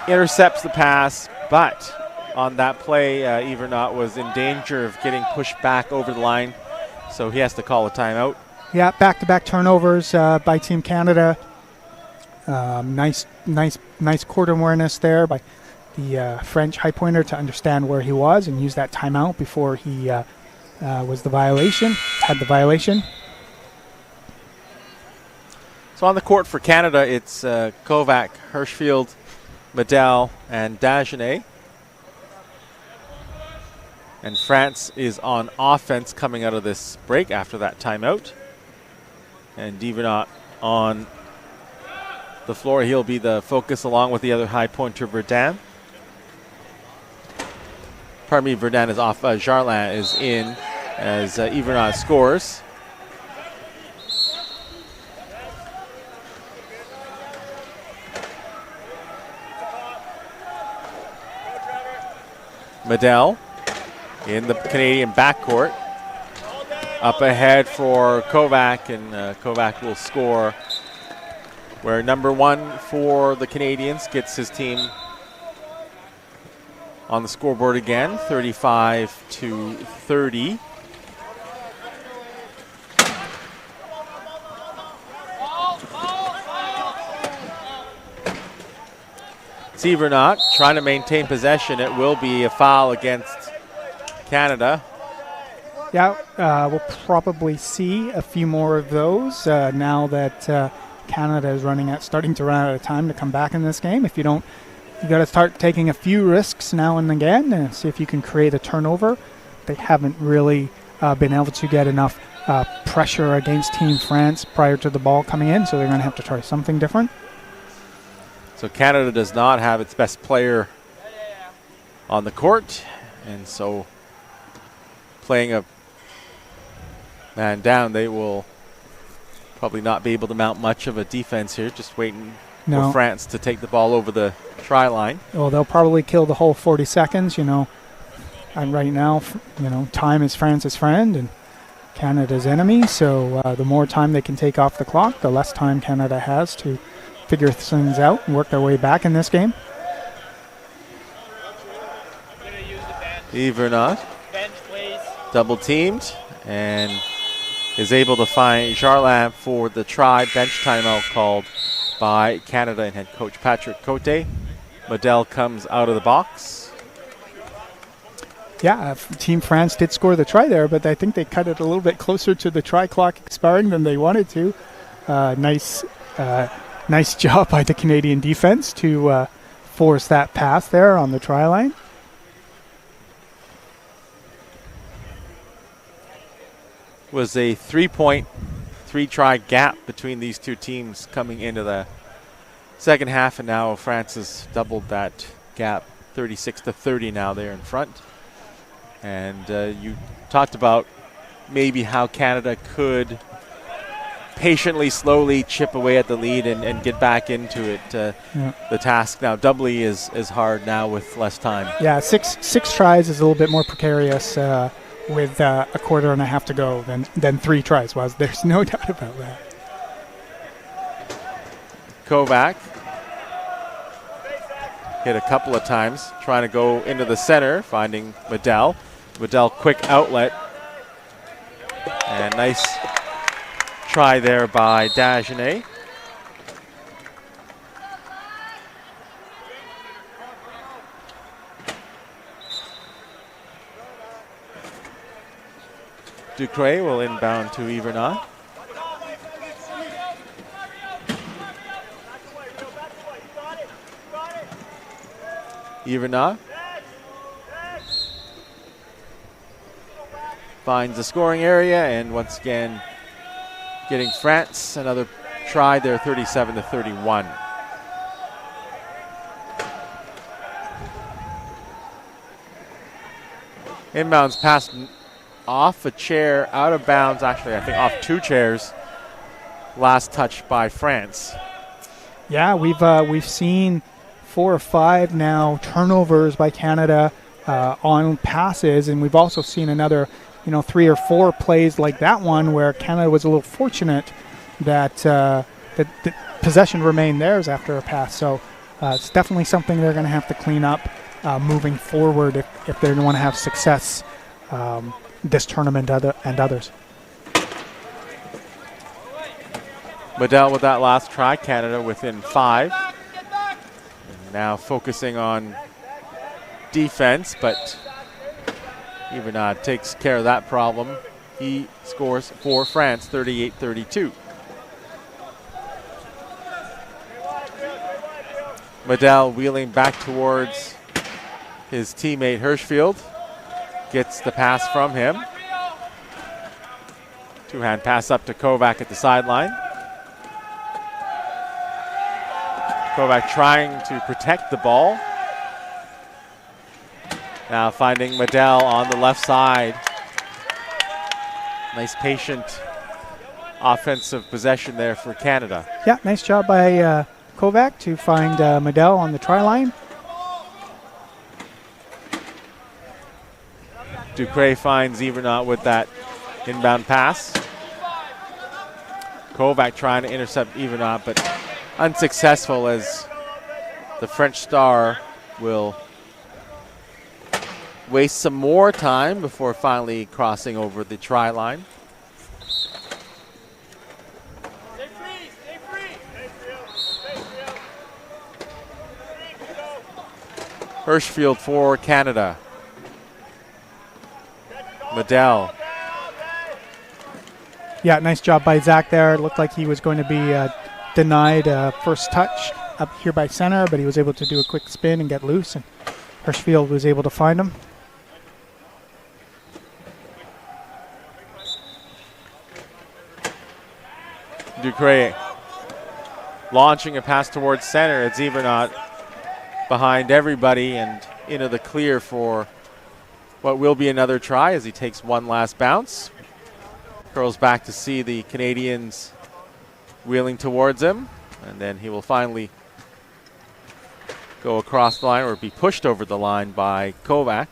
intercepts the pass, but on that play, Ivernat was in danger of getting pushed back over the line, so he has to call a timeout. Yeah, back-to-back turnovers by Team Canada. Nice court awareness there by the French high pointer to understand where he was and use that timeout before he had the violation. So on the court for Canada, it's Kovac, Hirschfield, Medell, and Dagenet. And France is on offense coming out of this break after that timeout. And Ivernat on the floor. He'll be the focus along with the other high pointer, Verdun. Pardon me, Verdun is off. Jarlin is in as Ivernat scores. Medell in the Canadian backcourt. Up ahead for Kovac, and Kovac will score, where number 1 for the Canadians gets his team on the scoreboard again, 35-30. Ivernat trying to maintain possession. It will be a foul against Canada. Yeah, we'll probably see a few more of those now that Canada is starting to run out of time to come back in this game. If you don't, you got to start taking a few risks now and again and see if you can create a turnover. They haven't really been able to get enough pressure against Team France prior to the ball coming in, so they're going to have to try something different. So Canada does not have its best player on the court, and so playing a man down, they will probably not be able to mount much of a defense here, just waiting for France to take the ball over the try line. Well, they'll probably kill the whole 40 seconds, and right now, time is France's friend, and Canada's enemy, so the more time they can take off the clock, the less time Canada has to figure things out and work their way back in this game. Evernot double teamed and is able to find Jarlin for the try. Bench timeout called by Canada and head coach Patrick Cote. Medel comes out of the box. Yeah, Team France did score the try there, but I think they cut it a little bit closer to the try clock expiring than they wanted to. Nice job by the Canadian defense to force that pass there on the try line. Was a 3-point, 3-try gap between these two teams coming into the second half, and now France has doubled that gap, 36-30 now they're in front. And you talked about maybe how Canada could patiently, slowly chip away at the lead and get back into it. The task now doubly is hard now with less time. Yeah, six tries is a little bit more precarious with a quarter and a half to go than 3 tries was. There's no doubt about that. Kovac hit a couple of times, trying to go into the center, finding Medel. Medel quick outlet. And nice try there by Dagenet. Ducret will inbound to Evernot. Evernot finds the scoring area, and once again getting France another try there, 37-31. Inbounds pass off a chair, out of bounds, actually I think off 2 chairs. Last touch by France. Yeah, we've seen 4 or 5 now turnovers by Canada on passes, and we've also seen another 3 or 4 plays like that one where Canada was a little fortunate that the possession remained theirs after a pass. So it's definitely something they're going to have to clean up moving forward if they want to have success this tournament and others. Medel with that last try, Canada within 5. And now focusing on defense, but Evernot takes care of that problem. He scores for France, 38-32. Medel wheeling back towards his teammate Hirschfield. Gets the pass from him. 2-hand pass up to Kovac at the sideline. Kovac trying to protect the ball. Now finding Medel on the left side. Nice patient offensive possession there for Canada. Yeah, nice job by Kovac to find Medel on the try line. Ducret finds Evernot with that inbound pass. Kovac trying to intercept Evernot, but unsuccessful as the French star will waste some more time before finally crossing over the try line. Hirschfield for Canada. Medel. Yeah, nice job by Zach there. It looked like he was going to be denied first touch up here by center, but he was able to do a quick spin and get loose, and Hirschfield was able to find him. Ducret launching a pass towards center. It's Evernot behind everybody and into the clear for what will be another try as he takes one last bounce. Curls back to see the Canadians wheeling towards him, and then he will finally go across the line or be pushed over the line by Kovac.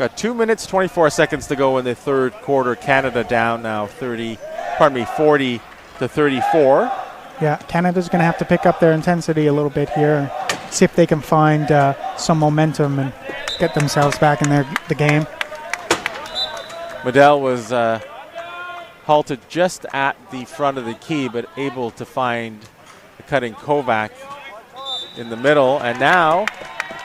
Got 2 minutes, 24 seconds to go in the third quarter. Canada down now 40 to 34. Yeah, Canada's going to have to pick up their intensity a little bit here and see if they can find some momentum and get themselves back in the game. Medell was halted just at the front of the key, but able to find the cutting Kovac in the middle. And now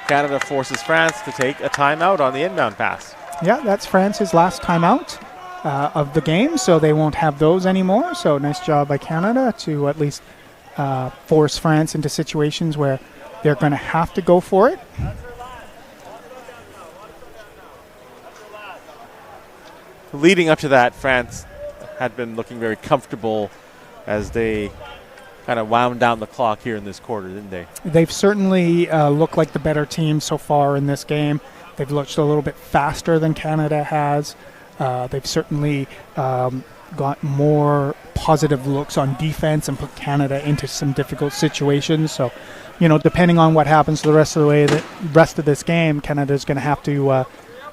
Canada forces France to take a timeout on the inbound pass. Yeah, that's France's last timeout of the game, so they won't have those anymore. So nice job by Canada to at least force France into situations where they're going to have to go for it. Leading up to that, France had been looking very comfortable as they kind of wound down the clock here in this quarter, didn't they? They've certainly looked like the better team so far in this game. They've looked a little bit faster than Canada has. They've certainly got more positive looks on defense and put Canada into some difficult situations. So, depending on what happens the rest of this game, Canada's going to have to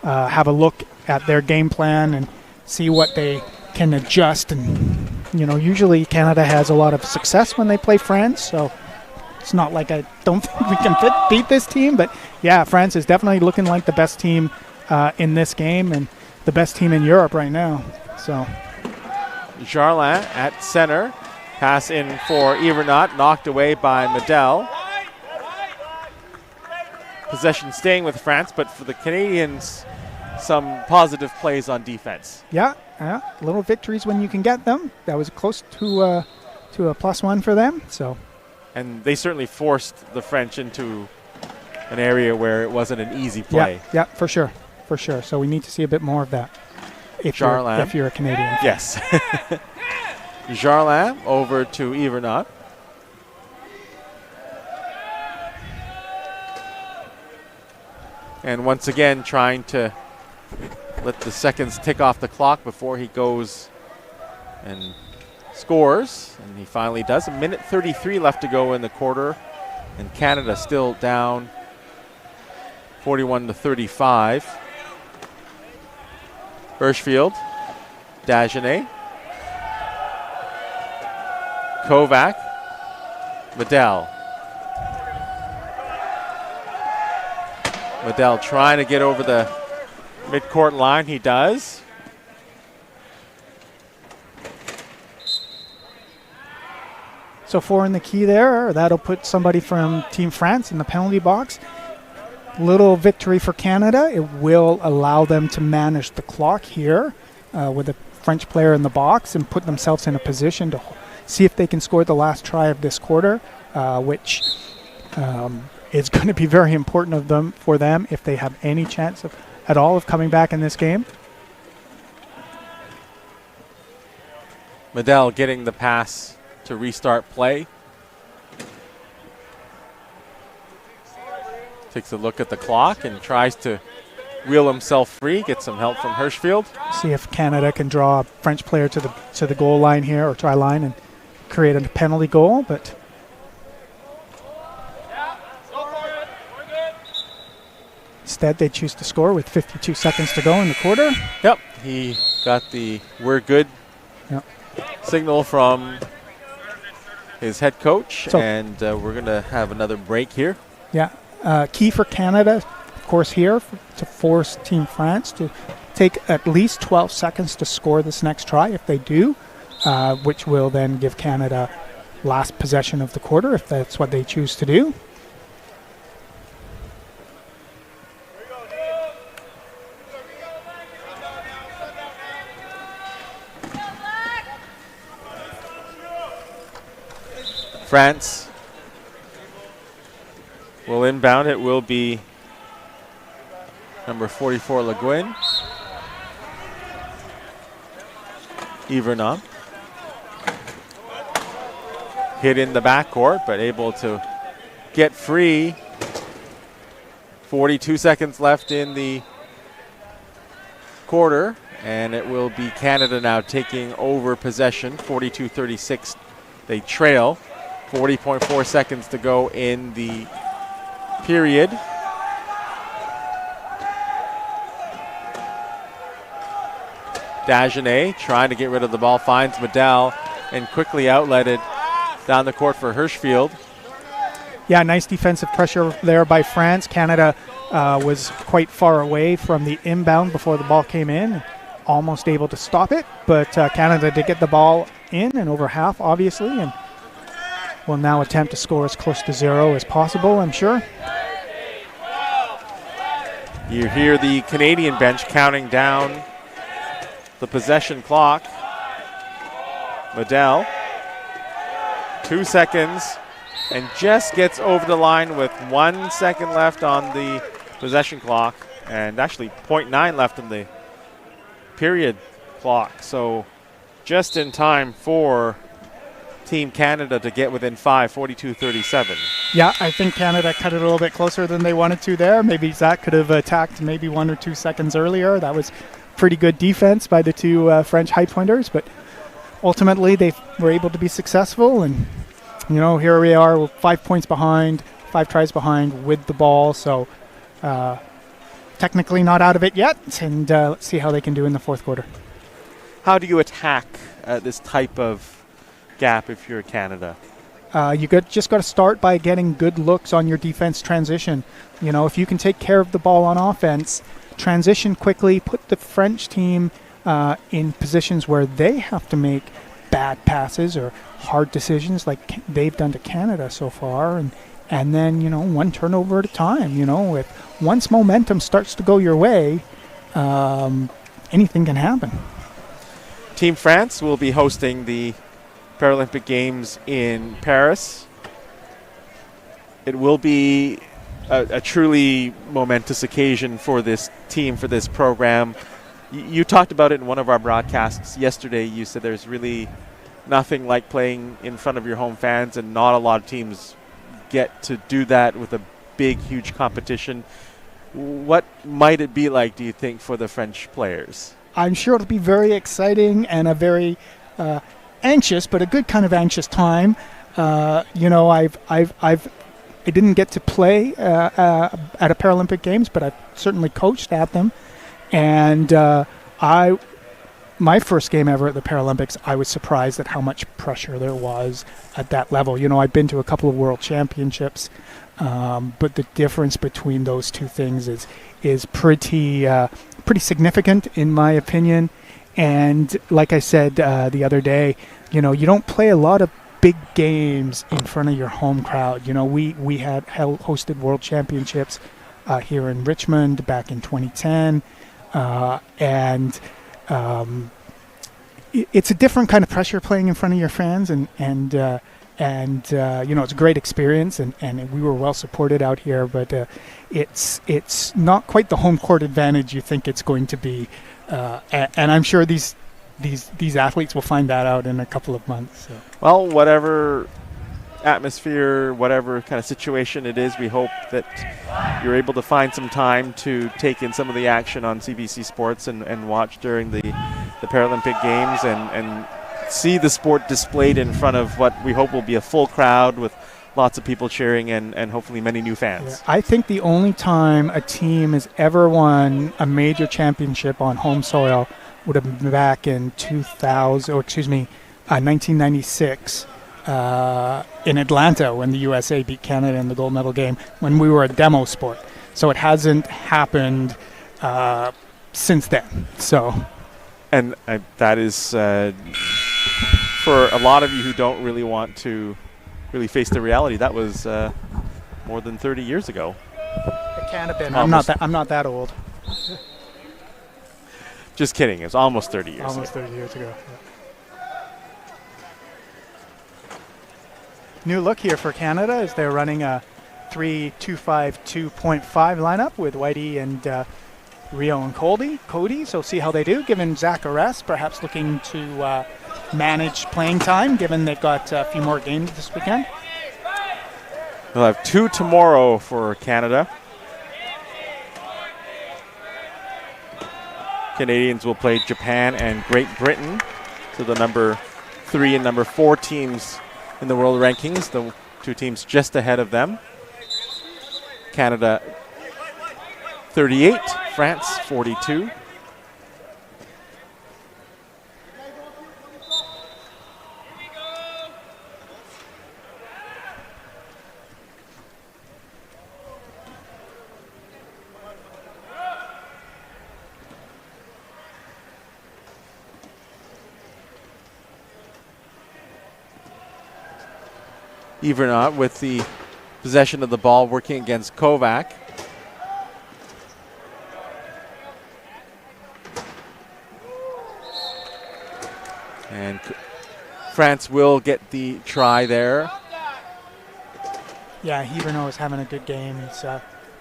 have a look at their game plan and see what they can adjust. And, usually Canada has a lot of success when they play France. So it's not like I don't think we can beat this team. But, yeah, France is definitely looking like the best team in this game and the best team in Europe right now. So Jarlin at center. Pass in for Evernot, knocked away by Medell. Possession staying with France, but for the Canadians, some positive plays on defense. Yeah, little victories when you can get them. That was close to a +1 for them. So, and they certainly forced the French into an area where it wasn't an easy play. Yeah, for sure. So we need to see a bit more of that if you're a Canadian. Yes. Jarlin over to Evernot. And once again trying to let the seconds tick off the clock before he goes and scores. And he finally does. 1:33 left to go in the quarter. And Canada still down 41 to 35. Hirschfield, Dagenet, Kovac, Medell. Medell trying to get over the midcourt line. He does. So 4 in the key there. That'll put somebody from Team France in the penalty box. Little victory for Canada. It will allow them to manage the clock here with a French player in the box and put themselves in a position to see if they can score the last try of this quarter, which is going to be very important for them if they have any chance at all of coming back in this game. Medell getting the pass to restart play. Takes a look at the clock and tries to wheel himself free, get some help from Hirschfield. See if Canada can draw a French player to the goal line here or try line and create a penalty goal, but instead they choose to score with 52 seconds to go in the quarter. Yep, he got the "we're good" signal from his head coach, and we're going to have another break here. Yeah. Key for Canada, of course, here to force Team France to take at least 12 seconds to score this next try. If they do, which will then give Canada last possession of the quarter if that's what they choose to do. France will inbound. It will be number 44, Le Guin. Evernot. Hit in the backcourt, but able to get free. 42 seconds left in the quarter, and it will be Canada now taking over possession. 42-36, they trail. 40.4 seconds to go in the period. Dagenet trying to get rid of the ball, finds Medell, and quickly outletted down the court for Hirschfield. Yeah, nice defensive pressure there by France. Canada was quite far away from the inbound before the ball came in, almost able to stop it, but Canada did get the ball in and over half, obviously, and will now attempt to score as close to 0 as possible, I'm sure. You hear the Canadian bench counting down the possession clock. Medell, 2 seconds, and just gets over the line with 1 second left on the possession clock, and actually 0.9 left in the period clock. So just in time for Team Canada to get within 5, 42-37. Yeah, I think Canada cut it a little bit closer than they wanted to there. Maybe Zach could have attacked maybe 1 or 2 seconds earlier. That was pretty good defense by the two French high pointers, but ultimately they were able to be successful. And, you know, here we are 5 points behind, 5 tries behind with the ball. So technically not out of it yet. And let's see how they can do in the fourth quarter. How do you attack this type of gap if you're Canada? Just got to start by getting good looks on your defense transition. You know, if you can take care of the ball on offense, transition quickly, put the French team in positions where they have to make bad passes or hard decisions like they've done to Canada so far, and then, you know, 1 turnover at a time. You know, if once momentum starts to go your way, anything can happen. Team France will be hosting the Paralympic Games in Paris. It will be a truly momentous occasion for this team, for this program. You talked about it in one of our broadcasts yesterday. You said there's really nothing like playing in front of your home fans, and not a lot of teams get to do that with a big, huge competition. What might it be like, do you think, for the French players? I'm sure it'll be very exciting and a very anxious, but a good kind of anxious time. You know, I didn't get to play at a Paralympic Games, but I've certainly coached at them. And my first game ever at the Paralympics, I was surprised at how much pressure there was at that level. You know, I've been to a couple of World Championships, but the difference between those two things is pretty significant, in my opinion. And like I said the other day, you know, you don't play a lot of big games in front of your home crowd. You know, we had hosted World Championships here in Richmond back in 2010, and it's a different kind of pressure playing in front of your fans, and you know, it's a great experience, and we were well supported out here, but it's not quite the home court advantage you think it's going to be, and I'm sure these athletes will find that out in a couple of months. So. Well, whatever atmosphere, whatever kind of situation it is, we hope that you're able to find some time to take in some of the action on CBC Sports and watch during the Paralympic Games and see the sport displayed in front of what we hope will be a full crowd with lots of people cheering and hopefully many new fans. Yeah, I think the only time a team has ever won a major championship on home soil would have been back in 1996 in Atlanta, when the USA beat Canada in the gold medal game, when we were a demo sport. So it hasn't happened since then. So, and that is for a lot of you who don't really want to really face the reality. That was more than 30 years ago. It can't have been. I'm not that old. Just kidding. It was almost 30 years. Almost 30 years ago. Yeah. New look here for Canada as they're running a 3-2-5-2.5 lineup with Whitey and Rio and Cody. So see how they do, given Zach a rest, perhaps looking to manage playing time, given they've got a few more games this weekend. We'll have 2 tomorrow for Canada. Canadians will play Japan and Great Britain, so the number 3 and number 4 teams in the world rankings, the 2 teams just ahead of them. Canada 38, France 42. Evernot with the possession of the ball, working against Kovac. And France will get the try there. Yeah, Evernot is having a good game. It's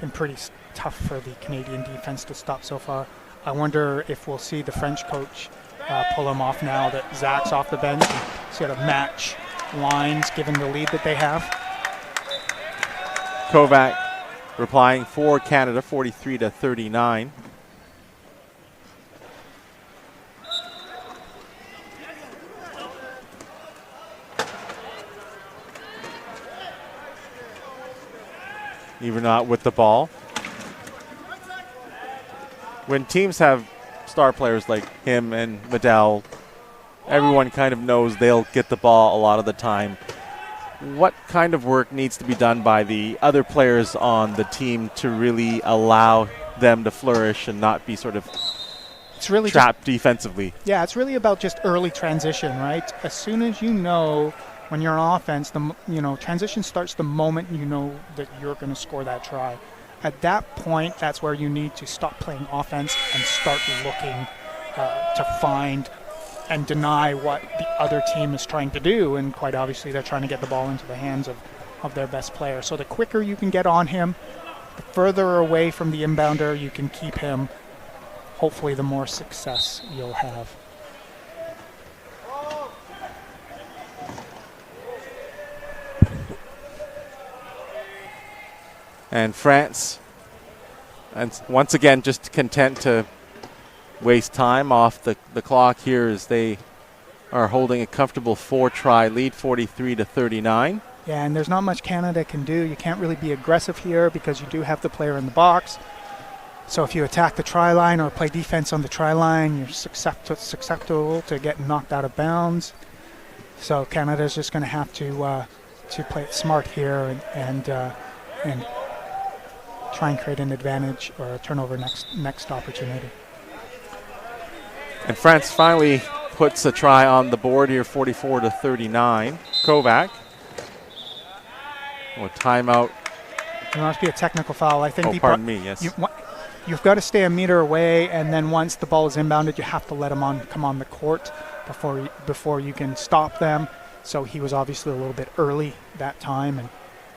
been pretty tough for the Canadian defense to stop so far. I wonder if we'll see the French coach pull him off now that Zach's off the bench and sort of match lines given the lead that they have. Kovac replying for Canada, 43-39. Evernot with the ball. When teams have star players like him and Medell, everyone kind of knows they'll get the ball a lot of the time. What kind of work needs to be done by the other players on the team to really allow them to flourish and not be sort of trapped defensively? Yeah, it's really about just early transition, right? As soon as you know when you're on offense, transition starts the moment you know that you're going to score that try. At that point, that's where you need to stop playing offense and start looking to find and deny what the other team is trying to do. And quite obviously, they're trying to get the ball into the hands of their best player. So the quicker you can get on him, the further away from the inbounder you can keep him, hopefully the more success you'll have. And France, and once again, just content to waste time off the clock here as they are holding a comfortable 4-try lead, 43-39. Yeah, and there's not much Canada can do. You can't really be aggressive here because you do have the player in the box. So if you attack the try line or play defense on the try line, you're susceptible to getting knocked out of bounds. So Canada's just going to have to play it smart here and try and create an advantage or a turnover next opportunity. And France finally puts a try on the board here, 44-39. Kovac. Oh, timeout. There must be a technical foul. I think. Pardon me. Yes. You've got to stay a meter away, and then once the ball is inbounded, you have to let him come on the court before you can stop them. So he was obviously a little bit early that time,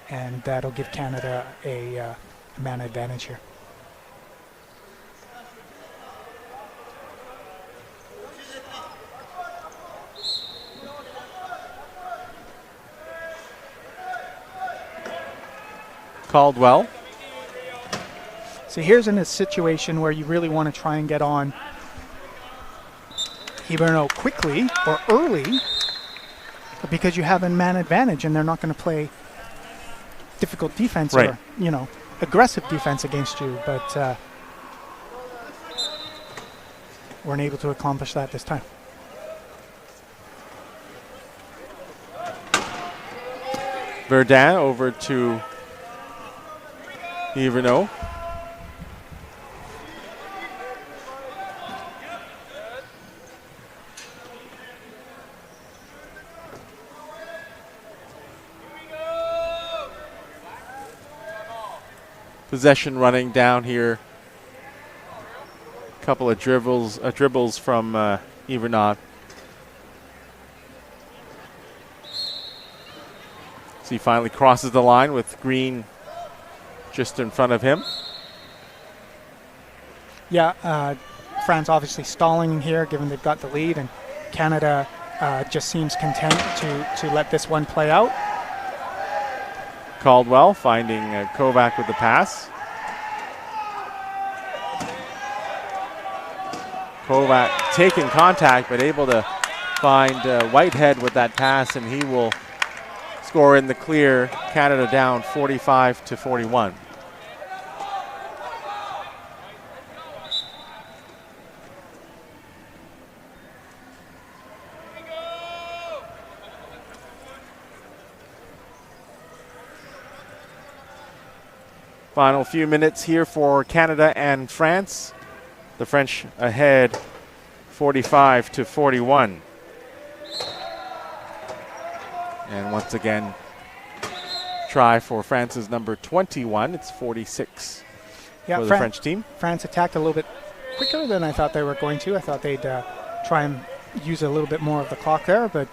and that'll give Canada a man advantage here. Caldwell. So here's in a situation where you really want to try and get on Hiberno quickly or early because you have a man advantage and they're not going to play difficult defense or, aggressive defense against you. But weren't able to accomplish that this time. Verdun over to Hiberno. Possession running down here. A couple of dribbles from Evernot. So he finally crosses the line with Green just in front of him. Yeah, France obviously stalling here given they've got the lead, and Canada just seems content to let this one play out. Caldwell finding Kovac with the pass. Kovac taking contact but able to find Whitehead with that pass, and he will score in the clear. Canada down 45-41. Final few minutes here for Canada and France. The French ahead 45-41. And once again, try for France's number 21. It's 46 for the French team. France attacked a little bit quicker than I thought they were going to. I thought they'd try and use a little bit more of the clock there, but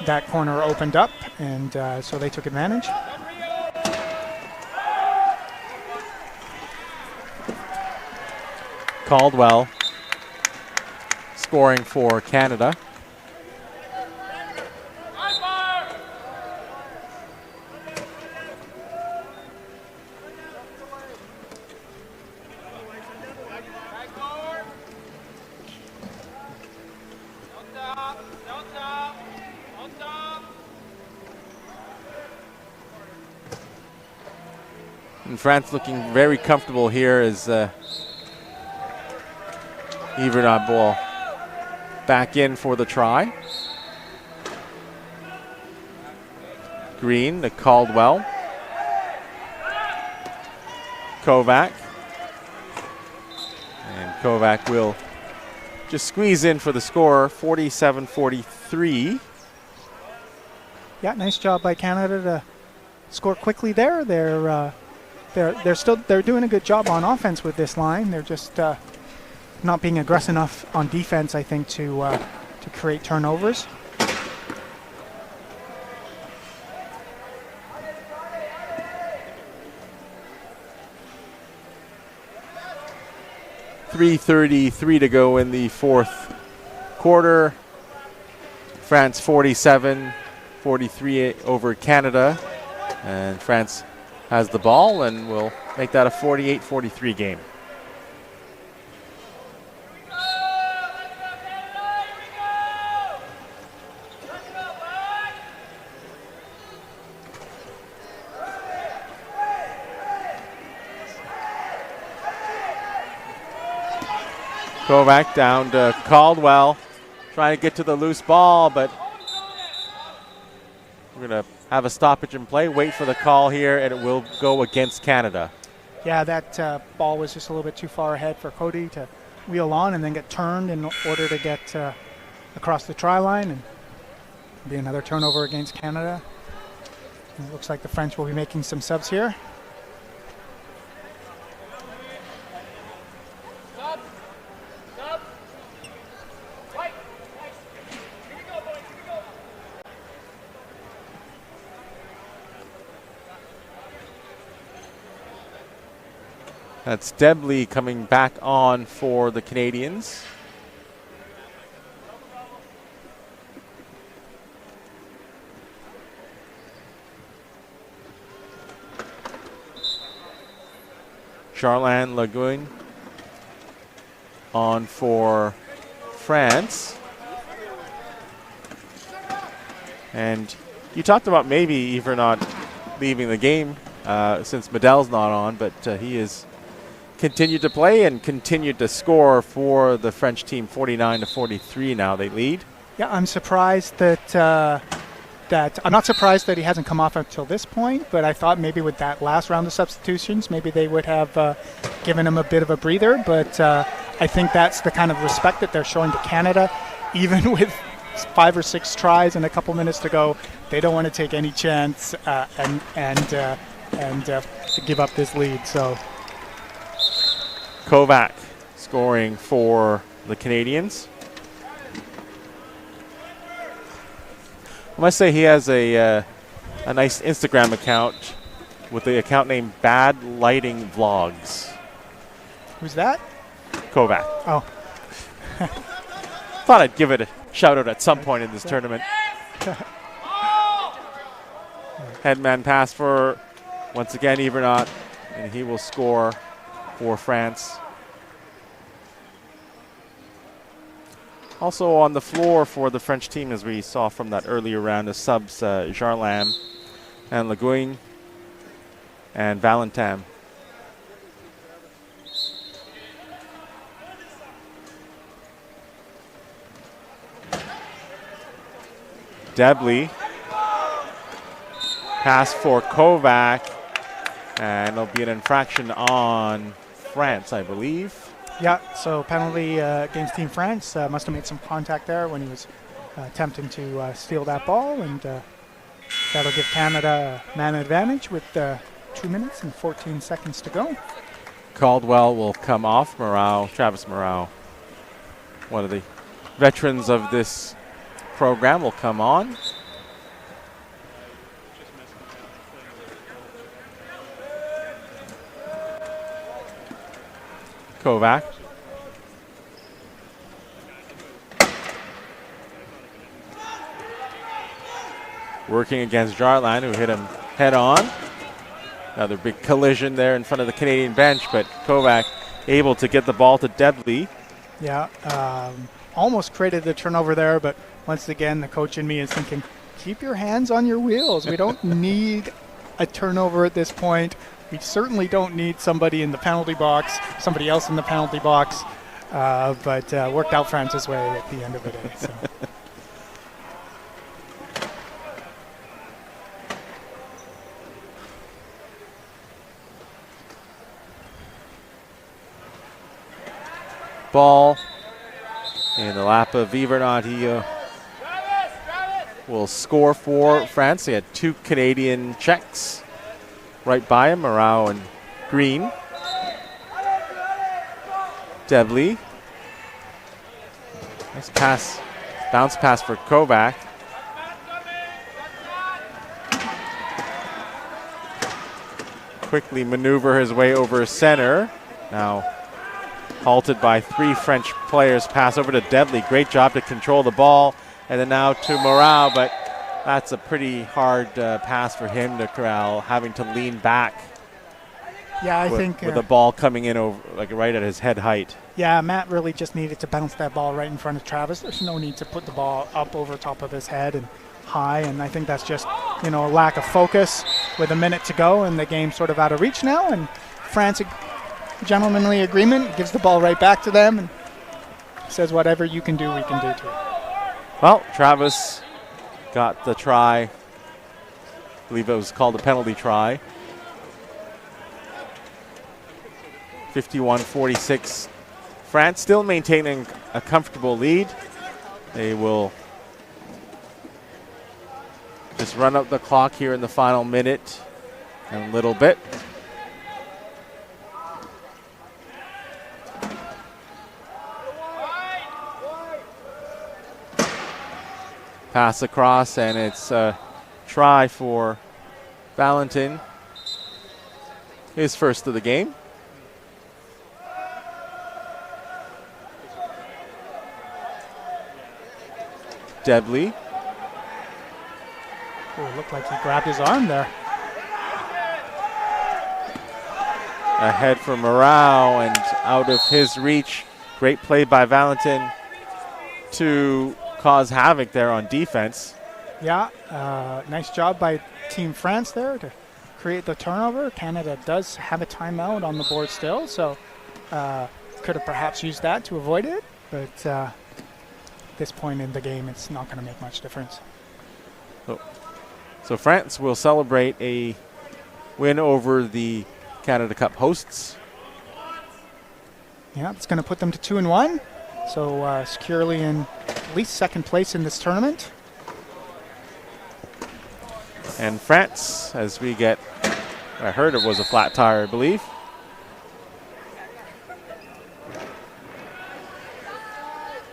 that corner opened up, and so they took advantage. Caldwell scoring for Canada. And France looking very comfortable here as Yvernat ball back in for the try. Green to Caldwell. Kovac. And Kovac will just squeeze in for the score, 47-43. Yeah, nice job by Canada to score quickly there. They're doing a good job on offense with this line. They're just not being aggressive enough on defense, I think, to create turnovers. .333 to go in the fourth quarter. France 47-43 over Canada. And France has the ball and will make that a 48-43 game. Kovac down to Caldwell, trying to get to the loose ball, but we're going to have a stoppage in play, wait for the call here, and it will go against Canada. Yeah, that ball was just a little bit too far ahead for Cody to wheel on and then get turned in order to get across the try line, and be another turnover against Canada. And it looks like the French will be making some subs here. That's Debley coming back on for the Canadians. Charlene Laguin on for France. And you talked about maybe Yvernat leaving the game since Medell's not on, but he is continued to play and continued to score for the French team. 49-43 now they lead. Yeah, I'm surprised that I'm not surprised that he hasn't come off until this point, but I thought maybe with that last round of substitutions, maybe they would have given him a bit of a breather. But I think that's the kind of respect that they're showing to Canada, even with 5 or 6 tries and a couple minutes to go. They don't want to take any chance and give up this lead. So Kovac scoring for the Canadians. I must say he has a nice Instagram account with the account name Bad Lighting Vlogs. Who's that? Kovac. Oh. Thought I'd give it a shout out at some point in this tournament. Headman pass for, once again, Yvernat, and he will score for France. Also on the floor for the French team, as we saw from that earlier round of subs, Jarlam and Laguin and Valentin. Debley. Pass for Kovac. And there'll be an infraction on France, I believe. Yeah, so penalty against Team France. Must have made some contact there when he was attempting to steal that ball, and That'll give Canada a man advantage with 2 minutes and 14 seconds to go. Caldwell will come off. Travis Morale, one of the veterans of this program, will come on. Kovac. Working against Jarland, who hit him head on. Another big collision there in front of the Canadian bench, but Kovac able to get the ball to Dudley. Yeah, almost created the turnover there, but once again, the coach in me is thinking, keep your hands on your wheels. We don't need a turnover at this point. We certainly don't need somebody in the penalty box, somebody else in the penalty box, but worked out France's way at the end of the day. So. Ball in the lap of Yvernot. He will score for France. He had two Canadian checks right by him, Morau and Green. Devley. Nice pass, bounce pass for Kovac. Quickly maneuver his way over center. Now halted by three French players. Pass over to Devley. Great job to control the ball. And then now to Morau, but that's a pretty hard pass for him to corral, having to lean back. Yeah, I think with the ball coming in over, like right at his head height. Yeah, Matt really just needed to bounce that ball right in front of Travis. There's no need to put the ball up over top of his head and high, and I think that's just, a lack of focus with a minute to go and the game sort of out of reach now, and France, gentlemanly agreement, gives the ball right back to them and says whatever you can do, we can do too. Well, Travis got the try. I believe it was called a penalty try. 51-46. France still maintaining a comfortable lead. They will just run up the clock here in the final minute and a little bit. Pass across, and it's a try for Valentin. His first of the game. Devley. Oh, it looked like he grabbed his arm there. Ahead for Morau and out of his reach. Great play by Valentin to cause havoc there on defense. Yeah, nice job by Team France there to create the turnover. Canada does have a timeout on the board still, so could have perhaps used that to avoid it, but at this point in the game, it's not going to make much difference. So France will celebrate a win over the Canada Cup hosts. Yeah, it's going to put them to 2-1, so securely in at least second place in this tournament. And France, as we get, I heard it was a flat tire, I believe. I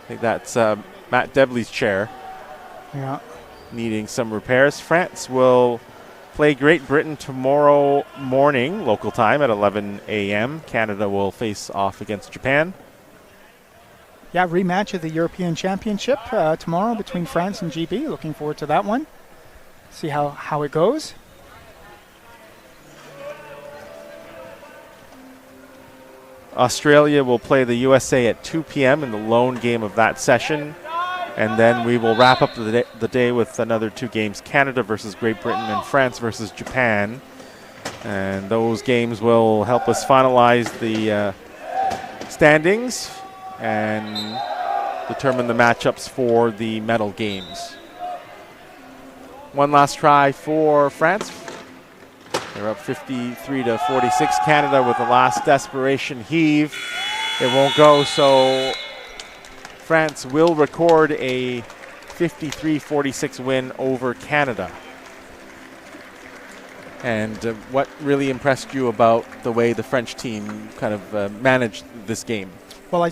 think that's Matt Devley's chair. Yeah. Needing some repairs. France will play Great Britain tomorrow morning, local time at 11 a.m. Canada will face off against Japan. Yeah, rematch of the European Championship tomorrow between France and GB. Looking forward to that one. See how it goes. Australia will play the USA at 2 p.m. in the lone game of that session. And then we will wrap up the day with another two games, Canada versus Great Britain and France versus Japan. And those games will help us finalize the standings and determine the matchups for the medal games. One last try for France. They're up 53-46. Canada with the last desperation heave. It won't go, so France will record a 53-46 win over Canada. And what really impressed you about the way the French team kind of managed this game? Well, I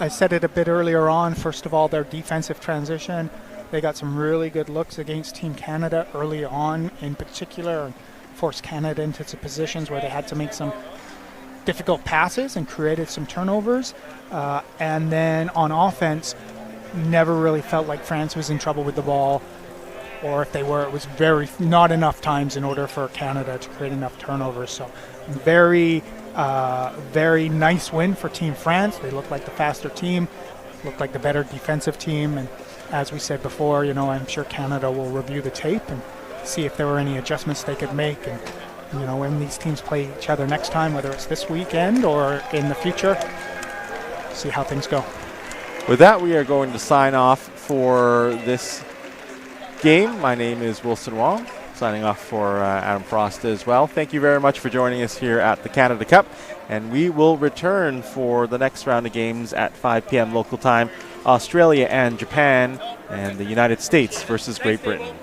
said it a bit earlier on. First of all, their defensive transition. They got some really good looks against Team Canada early on in particular, and forced Canada into some positions where they had to make some difficult passes and created some turnovers. And then on offense, never really felt like France was in trouble with the ball, or if they were, it was not enough times in order for Canada to create enough turnovers. So very nice win for Team France. They looked like the faster team, looked like the better defensive team. And as we said before, I'm sure Canada will review the tape and see if there were any adjustments they could make. And, when these teams play each other next time, whether it's this weekend or in the future, see how things go. With that, we are going to sign off for this game. My name is Wilson Wong, signing off for Adam Frost as well. Thank you very much for joining us here at the Canada Cup, and we will return for the next round of games at 5 p.m. local time. Australia and Japan, and the United States versus Great Britain.